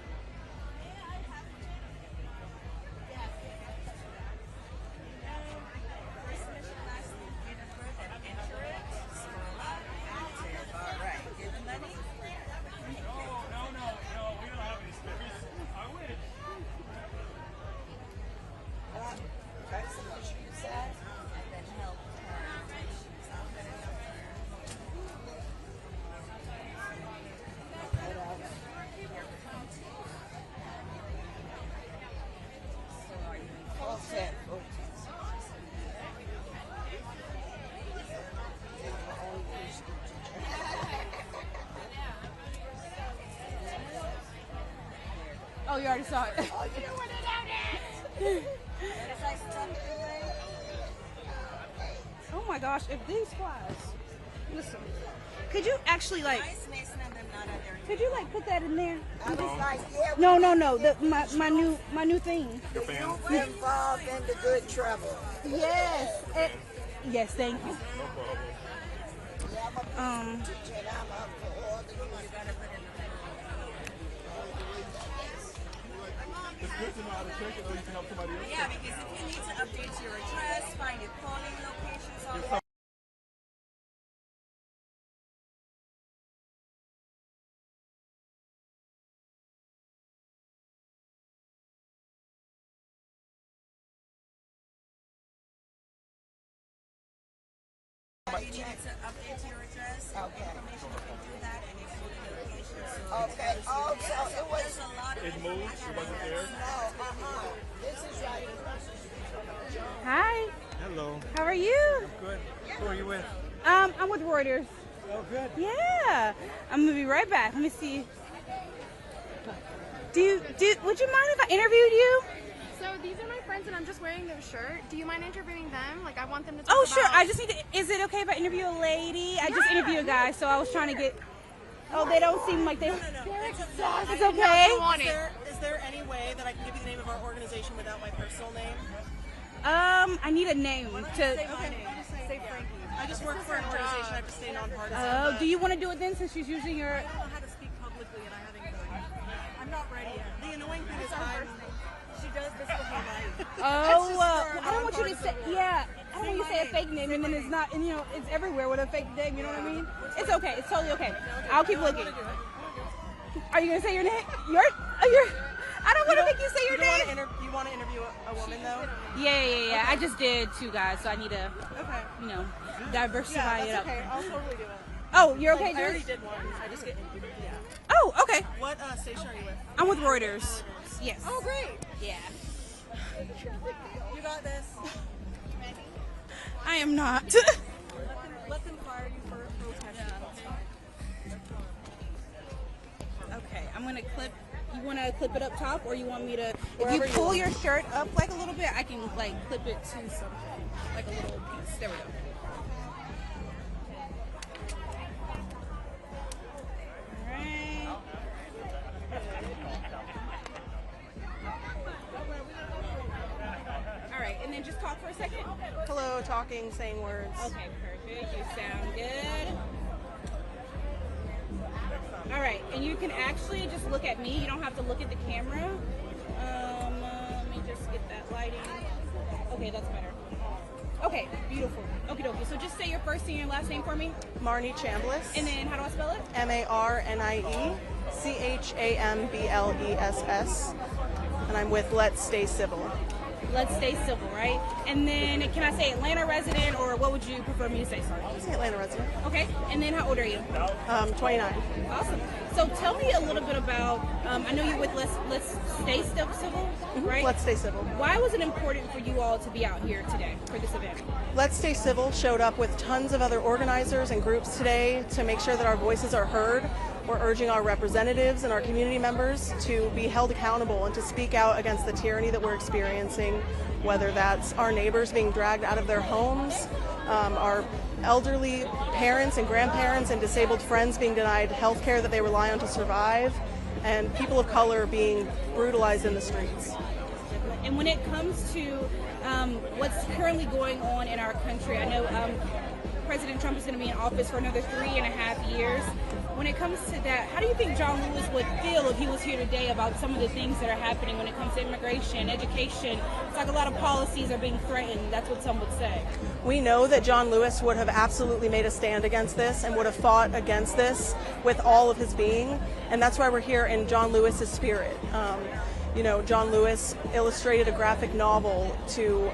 Oh, you already saw it. Oh, you know what it is. Oh my gosh, if these flies, listen, could you actually like, could you like put that in there? No, my new thing. You were involved in the good trouble. Yes. Yes, thank you. It's good to know how to check it, or you can help somebody else. Yeah, because if you need to update your address, find your calling locations, all that. You need to update your address, information, you can do that, and it's your locations. Okay, also, it was a lot of It moved, it wasn't there. This is right. Hi. Hello. How are you? Good. Who are you with? I'm with Reuters. Oh, good. Yeah. I'm gonna be right back. Let me see. Would you mind if I interviewed you? So these are my friends and I'm just wearing their shirt. Do you mind interviewing them? Like I want them to talk Oh, about... sure. I just need to, is it okay if I interview a lady? I just interviewed a guy, so I was trying to get, oh, they don't seem like they, it's okay. Is there any way that I can give you the name of our organization without my personal name? I need a name to. Say my name. Say Frankie. I just work for an organization. I have to stay nonpartisan. Oh, do you want to do it then since she's using your... I don't know how to speak publicly and I haven't... I'm not ready yet. The annoying thing is she does this for her life. Oh, I don't want you to say, yeah, I don't want you to say a fake name and then it's not, and you know, it's everywhere with a fake name, you know what I mean? It's okay, it's totally okay. I'll keep looking. Are you going to say your name? I don't want to make you say your name. You want to interview a woman though? Yeah. I just did 2 guys, so I need to, you know, diversify it up. Okay, I'll totally do it. Oh, you're okay, I already did one. I just get, Oh, okay. What station are you with? I'm with Reuters. Yes. Oh, great. Yeah. You got this. I am not. Let them fire you for protesting. Okay, I'm gonna clip. You want to clip it up top, or you want me to? If you pull your shirt up like a little bit, I can like clip it to something, like a little piece. There we go. a second? Hello, talking, saying words. Okay, perfect. You sound good. All right, and you can actually just look at me. You don't have to look at the camera. Let me just get that lighting. Okay, that's better. Okay, beautiful. Okie dokie. So just say your first and your last name for me. Marnie Chambliss. And then how do I spell it? MarnieChambless. And I'm with Let's Stay Civil. Let's Stay Civil, right? And then can I say Atlanta resident, or what would you prefer me to say? Sorry. I'll say Atlanta resident. Okay. And then how old are you? 29. Awesome. So tell me a little bit about, I know you're with Let's Stay Civil, right? Let's Stay Civil. Why was it important for you all to be out here today for this event? Let's Stay Civil showed up with tons of other organizers and groups today to make sure that our voices are heard. We're urging our representatives and our community members to be held accountable and to speak out against the tyranny that we're experiencing, whether that's our neighbors being dragged out of their homes, our elderly parents and grandparents and disabled friends being denied health care that they rely on to survive, and people of color being brutalized in the streets. And when it comes to what's currently going on in our country, I know President Trump is going to be in office for another 3.5 years. When it comes to that, how do you think John Lewis would feel if he was here today about some of the things that are happening when it comes to immigration, education? It's like a lot of policies are being threatened. That's what some would say. We know that John Lewis would have absolutely made a stand against this and would have fought against this with all of his being, and that's why we're here in John Lewis's spirit. You know, John Lewis illustrated a graphic novel to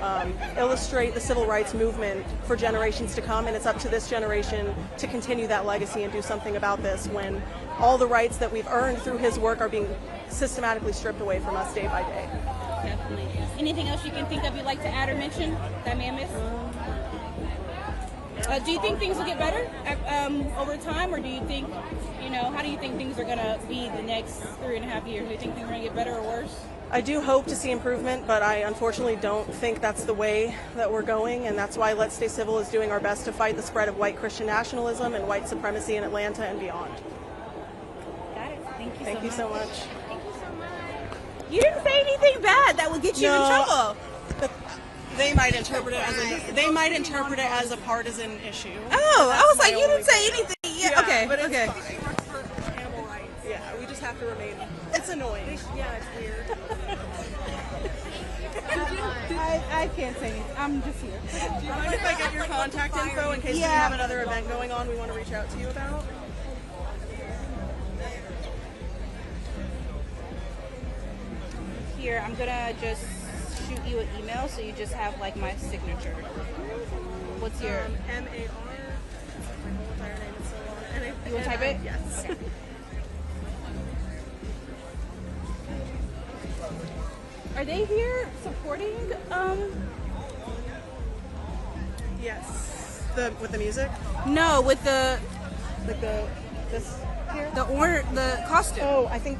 illustrate the civil rights movement for generations to come, and it's up to this generation to continue that legacy and do something about this when all the rights that we've earned through his work are being systematically stripped away from us day by day. Definitely. Anything else you can think of you'd like to add or mention that I may have missed? Do you think things will get better over time, or do you think, how do you think things are going to be the next 3.5 years? Do you think things are going to get better or worse? I do hope to see improvement, but I unfortunately don't think that's the way that we're going, and that's why Let's Stay Civil is doing our best to fight the spread of white Christian nationalism and white supremacy in Atlanta and beyond. Got it. Thank you Thank you so much. Thank you so much. You didn't say anything bad that would get you in trouble. They might interpret it as a partisan issue. Oh, I was like, you didn't say anything. Yeah, okay, but it's okay. fine. Animal rights. Yeah, we just have to remain. It's annoying. Yeah, it's weird. I can't say anything. I'm just here. Do you mind if I get your contact info in case we have another event going on we want to reach out to you about? Here, I'm gonna just shoot you an email so you just have like my signature. What's your M-A-R. My whole entire name is so long. You want to type it? Yes. Okay. Are they here supporting? Yes. With the music? No, with the this here? the costume. Oh, I think.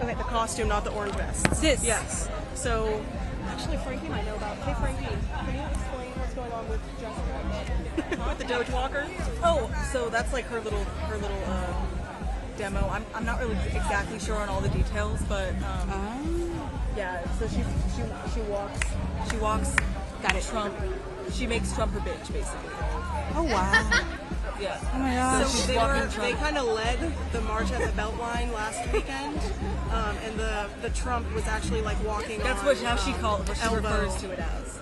Okay, the costume, not the orange vests. This. Yes. So, actually, Frankie might know about. Hey, Frankie, can you explain what's going on with Jessica? With the Doge Walker? Oh, so that's like her little demo. I'm not really exactly sure on all the details, but yeah. So she walks. Got it. Trump. She makes Trump her bitch, basically. Oh wow. Yeah. Oh my gosh. So they kind of led the march at the Beltline last weekend, and the Trump was actually like walking. That's on, how she refers to it as.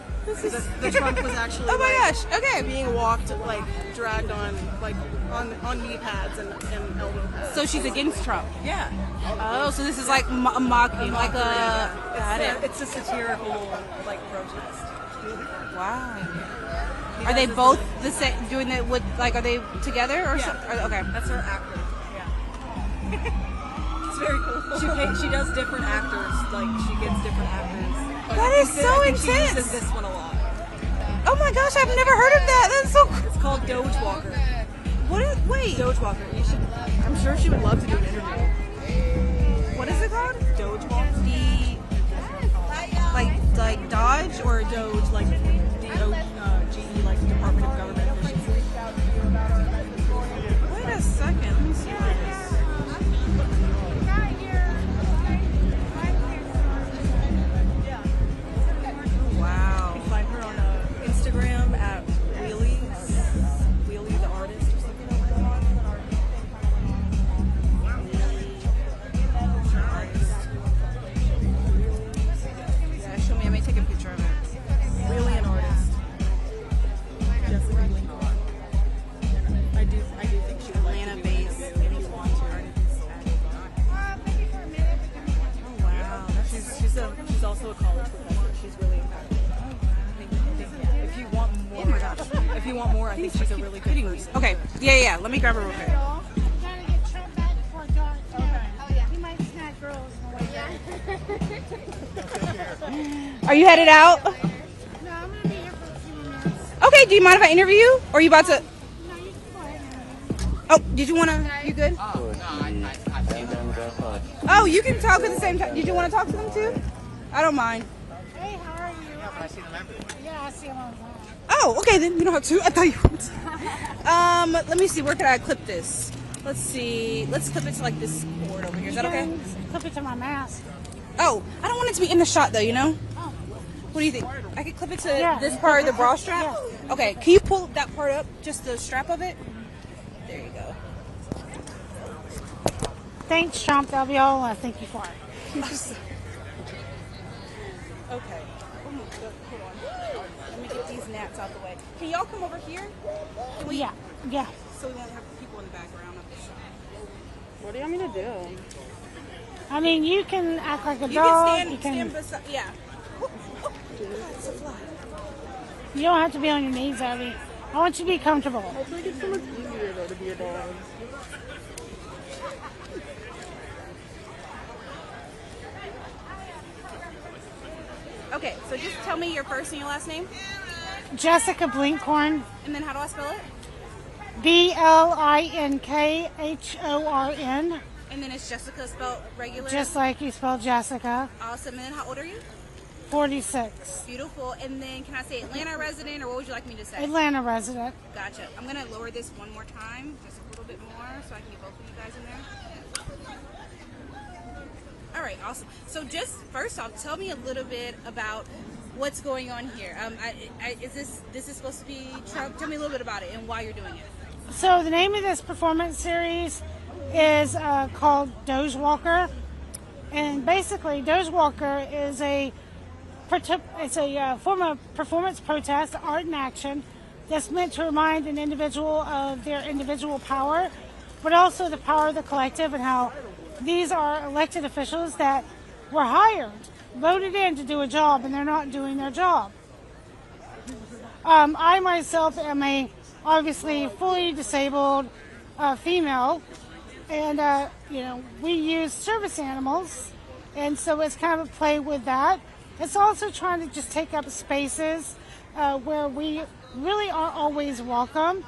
The Trump was actually oh my gosh, okay, being walked, like dragged on knee pads and elbow pads. So she's against Trump. Yeah. Oh, so this is like mocking, like a. Got it. It's a satirical like protest. Wow. Are they both the same? Doing it with like? Are they together or? Yeah. Okay. That's her actor. Yeah. It's very cool. She does different actors. Like she gets different actors. That is so intense. She uses this one a lot. Oh my gosh, I've never heard of that. That's so cool. It's called Doge Walker. What is? Wait. Doge Walker. You should. I'm sure she would love to do an interview. What is it called? Doge Walker. Like Dodge or Doge, like DOGE, like Department of Government Efficiency. Wait a second. Let me see what it is. Wow. You can find her on a college professor. She's really impactful. Yeah. If you want more, if you want more, I think she's a really good person. Okay. Yeah. Let me grab her real quick. Trying to get Trump back before dark. Okay. Oh yeah. He might snag girls on the way back. Are you headed out? No, I'm gonna be here for a few more minutes. Okay. Do you mind if I interview you? Or are you about to? No, you can go ahead. Oh, did you want to? You good? Oh, you can talk at the same time. Did you want to talk to them too? I don't mind. Hey, how are you? Yeah, but I see them everywhere. Yeah, I see them all the time. Oh, okay, then you don't have to. I thought you would. Let me see. Where can I clip this? Let's see. Let's clip it to like this cord over here. Is that okay? Clip it to my mask. Oh, I don't want it to be in the shot though, you know? Oh. What do you think? I could clip it to this part of the bra strap? Yeah. Okay, can you pull that part up? Just the strap of it? There you go. Thanks, Trump. That'll be all I thank you for. Okay. Hold on. Let me get these gnats out the way. Can y'all come over here? Yeah. So we won't have people in the background of the shot. What do you want me to do? I mean, you can act like a You dog. can stand beside. Yeah. It's a fly. You don't have to be on your knees, Abby. I want you to be comfortable. I think it's so much easier though to be a dog. Okay, so just tell me your first and your last name. Jessica Blinkhorn. And then how do I spell it? Blinkhorn. And then it's Jessica spelled regular? Just like you spelled Jessica. Awesome. And then how old are you? 46. Beautiful. And then can I say Atlanta resident or what would you like me to say? Atlanta resident. Gotcha. I'm going to lower this one more time, just a little bit more, so I can get both of you guys in there. All right, awesome. So just first off, tell me a little bit about what's going on here. This is supposed to be Trump? Tell me a little bit about it and why you're doing it. So the name of this performance series is called Doge Walker, and basically Doge Walker is a form of performance protest, art and action that's meant to remind an individual of their individual power, but also the power of the collective and how these are elected officials that were hired, voted in to do a job, and they're not doing their job. I myself am a obviously fully disabled female, and we use service animals, and so it's kind of a play with that. It's also trying to just take up spaces where we really aren't always welcome.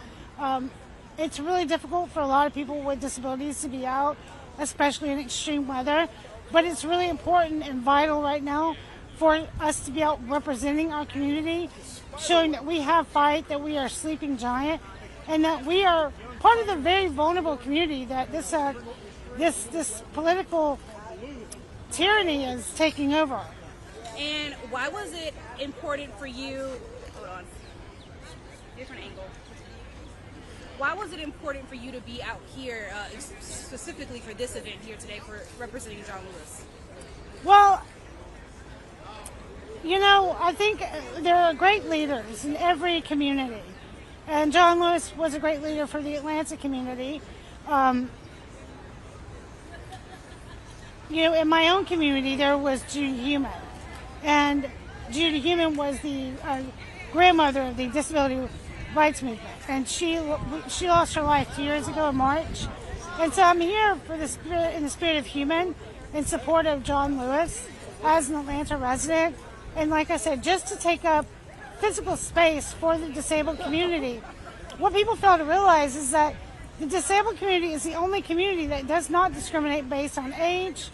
It's really difficult for a lot of people with disabilities to be out, especially in extreme weather, but it's really important and vital right now for us to be out representing our community, showing that we have fight, that we are a sleeping giant, and that we are part of the very vulnerable community that this political tyranny is taking over. And why was it important for you? Hold on. Different angle. Why was it important for you to be out here, specifically for this event here today, for representing John Lewis? Well, I think there are great leaders in every community. And John Lewis was a great leader for the Atlanta community. In my own community, there was Judy Human. And Judy Human was the grandmother of the disability rights movement. And she lost her life 2 years ago in March. And so I'm here in the spirit of human, in support of John Lewis as an Atlanta resident. And like I said, just to take up physical space for the disabled community. What people fail to realize is that the disabled community is the only community that does not discriminate based on age,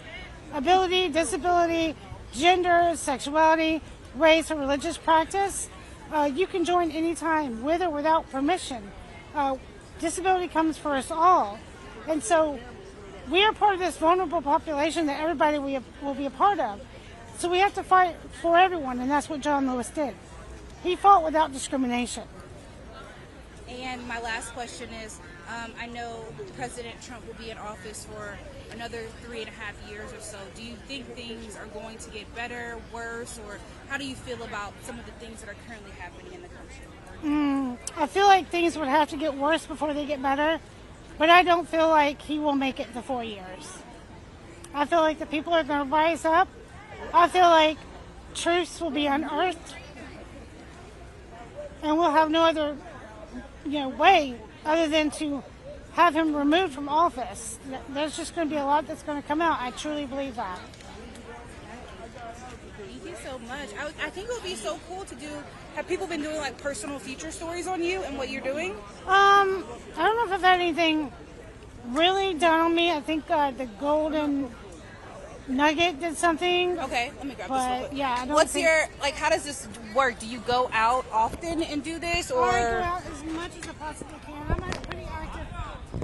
ability, disability, gender, sexuality, race, or religious practice. You can join anytime, with or without permission. Disability comes for us all. And so we are part of this vulnerable population that everybody will be a part of. So we have to fight for everyone, and that's what John Lewis did. He fought without discrimination. And my last question is, I know President Trump will be in office for another 3.5 years or so. Do you think things are going to get better, worse, or how do you feel about some of the things that are currently happening in the country? I feel like things would have to get worse before they get better, but I don't feel like he will make it to 4 years. I feel like the people are going to rise up. I feel like truths will be unearthed, and we'll have no other, way other than to have him removed from office. There's just going to be a lot that's going to come out. I truly believe that. Thank you so much. I think it would be so cool to have people been doing like personal feature stories on you and what you're doing? I don't know if I've had anything really done on me. I think the Golden Nugget did something. Okay, let me grab this real quick. Yeah, I don't What's think... your, how does this work? Do you go out often and do this, or? I go out as much as I possibly can. I'm a pretty active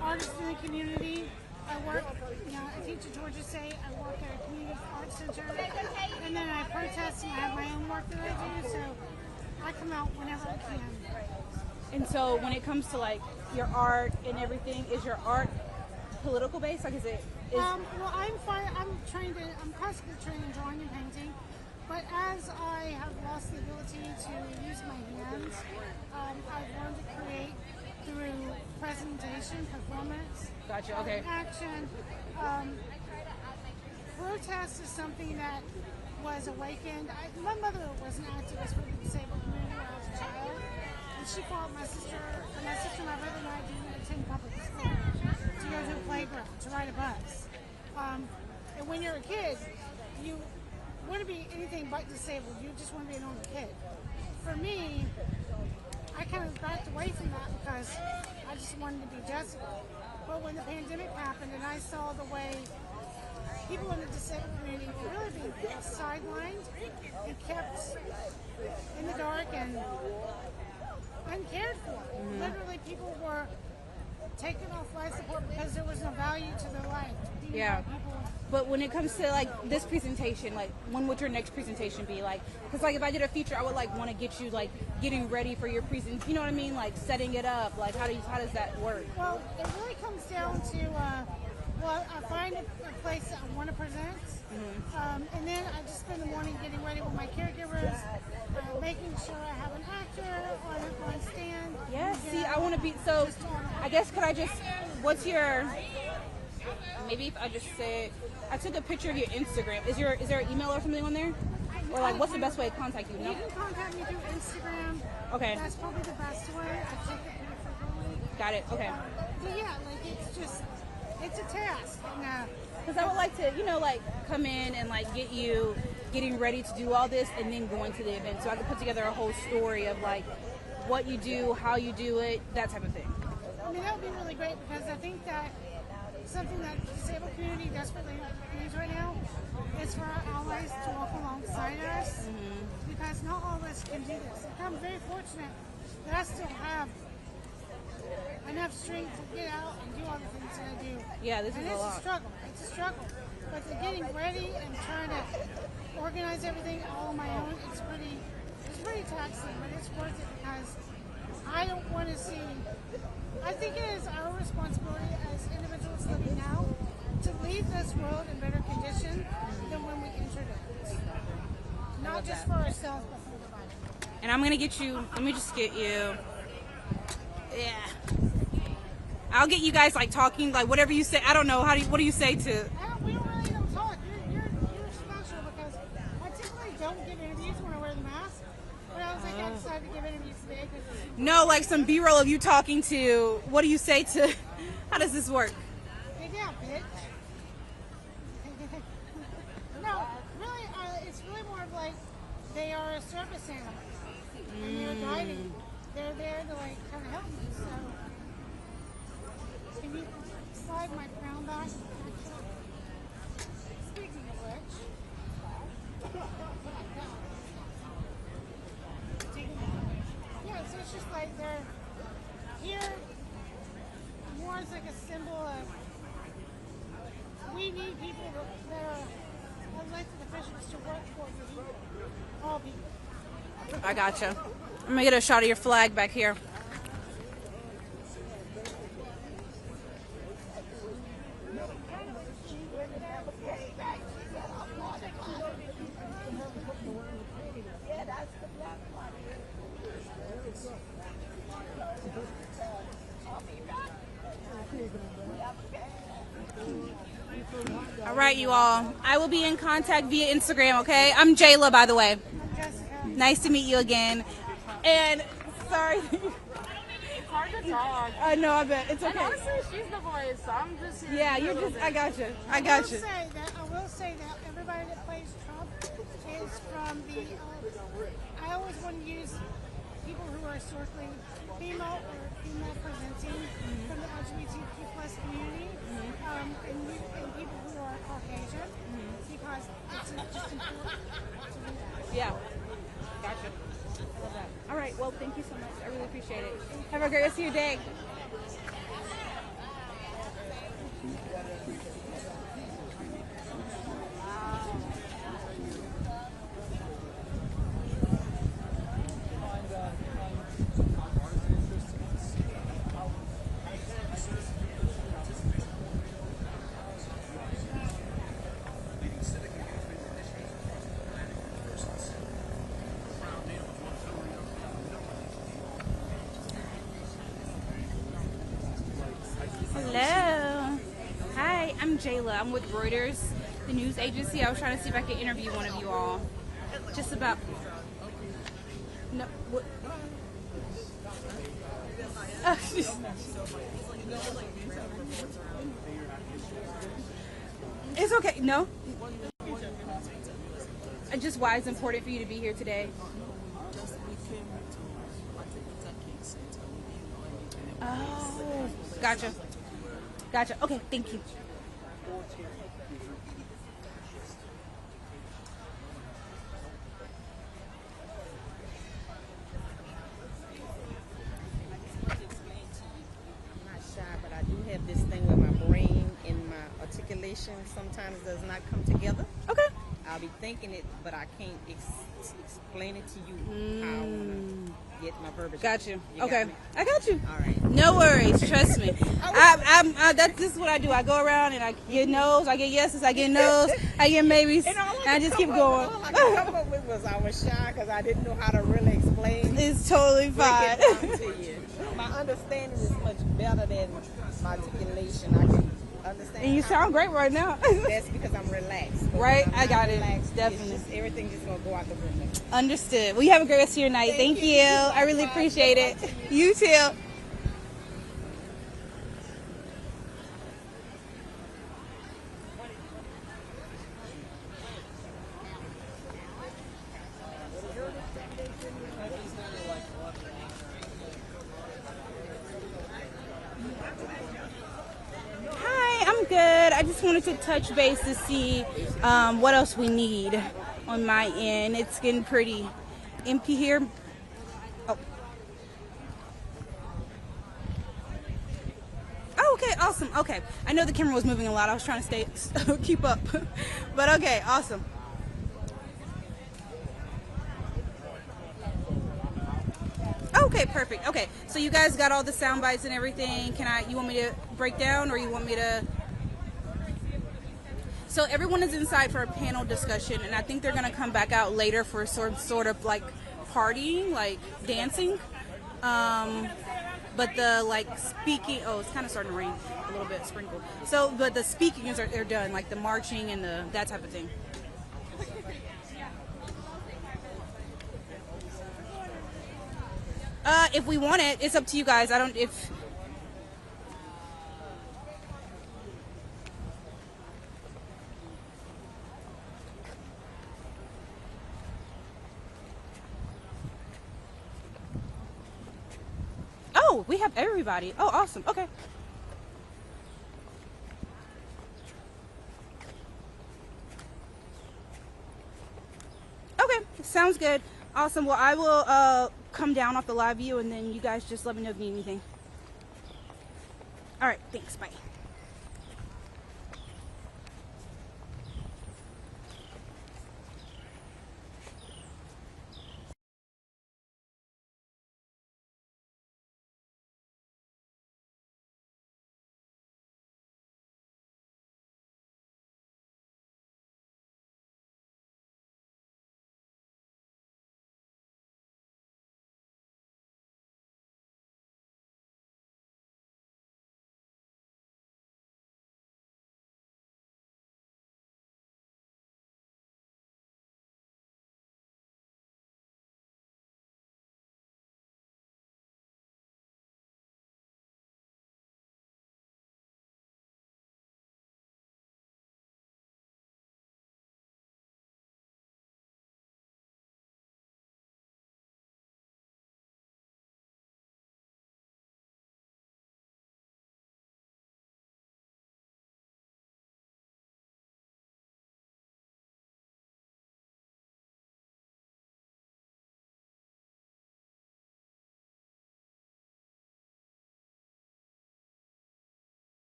artist in the community. I work, I teach at Georgia State. I work at a community arts center, and then I protest and I have my own work that I do, so I come out whenever I can. And so when it comes to like your art and everything, is your art political based? Like, is it? Well, I'm constantly trained in drawing and painting, but as I have lost the ability to use my hands, I've learned to create through presentation, performance, Gotcha. Okay. action. Protest is something that was awakened. My mother was an activist for the disabled community when I was a child, and she fought my sister, and my brother and I didn't attend public school, to go to a playground, to ride a bus. And when you're a kid, you want to be anything but disabled. You just want to be a normal kid. For me, I kind of backed away from that because I just wanted to be Jessica. But when the pandemic happened and I saw the way people in the disabled community were really being sidelined and kept in the dark and uncared for. Literally, people were taken off life support because there was no value to their life. Yeah. But when it comes to like this presentation, like when would your next presentation be? Like, because like if I did a feature, I would like want to get you like getting ready for your presentation. You know what I mean? Like setting it up. Like how does that work? Well, it really comes down to I find a place that I want to present, and then I just spend the morning getting ready with my caregivers, making sure I have an actor on stand. Yeah. See, I want to be so. I guess could I just? What's your? Maybe if I just say, I took a picture of your Instagram. Is there an email or something on there? Or like, what's the best way to contact you? You can contact me through Instagram. Okay. That's probably the best way. I take it pretty frequently. Got it. Okay. But yeah, like it's a task. Because I would like to, like come in and like get you getting ready to do all this and then going to the event. So I could put together a whole story of like what you do, how you do it, that type of thing. I mean, that would be really great because I think that something that the disabled community desperately needs right now is for our allies to walk alongside us, because not all of us can do this. I'm very fortunate that I still have enough strength to get out and do all the things that I do. Yeah, this is a lot. It's a struggle. But the getting ready and trying to organize everything all on my own, it's pretty taxing, but it's worth it because I don't want to see. I think it is our responsibility as individuals living now to leave this world in better condition than when we entered it. Not just for ourselves, but for everybody. And I'm gonna get you. Let me just get you. Yeah. I'll get you guys like talking, like whatever you say. I don't know. What do you say to? We don't really don't talk. You're special because I typically don't give interviews when I wear the mask. But I was like, I decided to give interviews today because. No, like some B-roll of you talking to. What do you say to? How does this work? Hey, yeah, bitch. No, really, it's really more of like they are a service animal and they're guiding. They're there to like kind of help me. So, can you slide my crown back? Speaking of which. Yeah, so it's just like they're here more as like a symbol of we need people that are elected officials to work for the people, all people. I gotcha. I'm gonna get a shot of your flag back here. All right, you all. I will be in contact via Instagram, okay? I'm Jayla, by the way. Nice to meet you again. And, sorry. It's hard to talk. I know, I bet. It's okay. And honestly, she's the voice, so I'm just here. Yeah, you're just, I got you. I got you. I will say that everybody that plays Trump is from the, I always want to use people who are historically female or female presenting from the LGBTQ plus community, and people who are Caucasian, because it's just important to do that. Yeah. Gotcha. I love that. All right. Well, thank you so much. I really appreciate it. Have a great rest of your day. Hello. Hi, I'm Jayla. I'm with Reuters, the news agency. I was trying to see if I could interview one of you all. Just about... No, what? It's okay. No? Just why it's important for you to be here today. Oh, gotcha. Gotcha. Okay, thank you. But I do have this thing where my brain and my articulation sometimes does not come together. Okay. I'll be thinking it, but I can't explain it to you how I want to get my verbiage. Got you. You Okay. got me? I got you. All right. No worries. Trust me. That's just what I do. I go around and I get no's, I get yeses, I get no's, I get maybes, and I just keep going. All I could come up with was I was shy because I didn't know how to really explain. It's totally fine. Break it down to you. My understanding is much better than my articulation. I can understand. And you sound great right now. That's because I'm relaxed. But Right? when I'm I got not it. relaxed, Definitely. It's just, everything just gonna go out the window. Understood. Well, you have a great rest of your night. Thank you. I really appreciate it. You too. Hi, I'm good. I just wanted to touch base to see what else we need on my end. It's getting pretty empty here. Oh. Oh, okay, awesome. Okay, I know the camera was moving a lot. I was trying to keep up, but okay, awesome. Okay, perfect. Okay, so you guys got all the sound bites and everything. You want me to break down, or you want me to? So everyone is inside for a panel discussion, and I think they're gonna come back out later for sort of like partying, like dancing. But the like speaking, oh, it's kind of starting to rain a little bit, sprinkle. So, but the speaking they're done, like the marching and that type of thing. If we want it, it's up to you guys. Oh, we have everybody. Oh, awesome. Okay. Okay, sounds good. Awesome. Well, I will come down off the live view, and then you guys just let me know if you need anything. All right, thanks. Bye.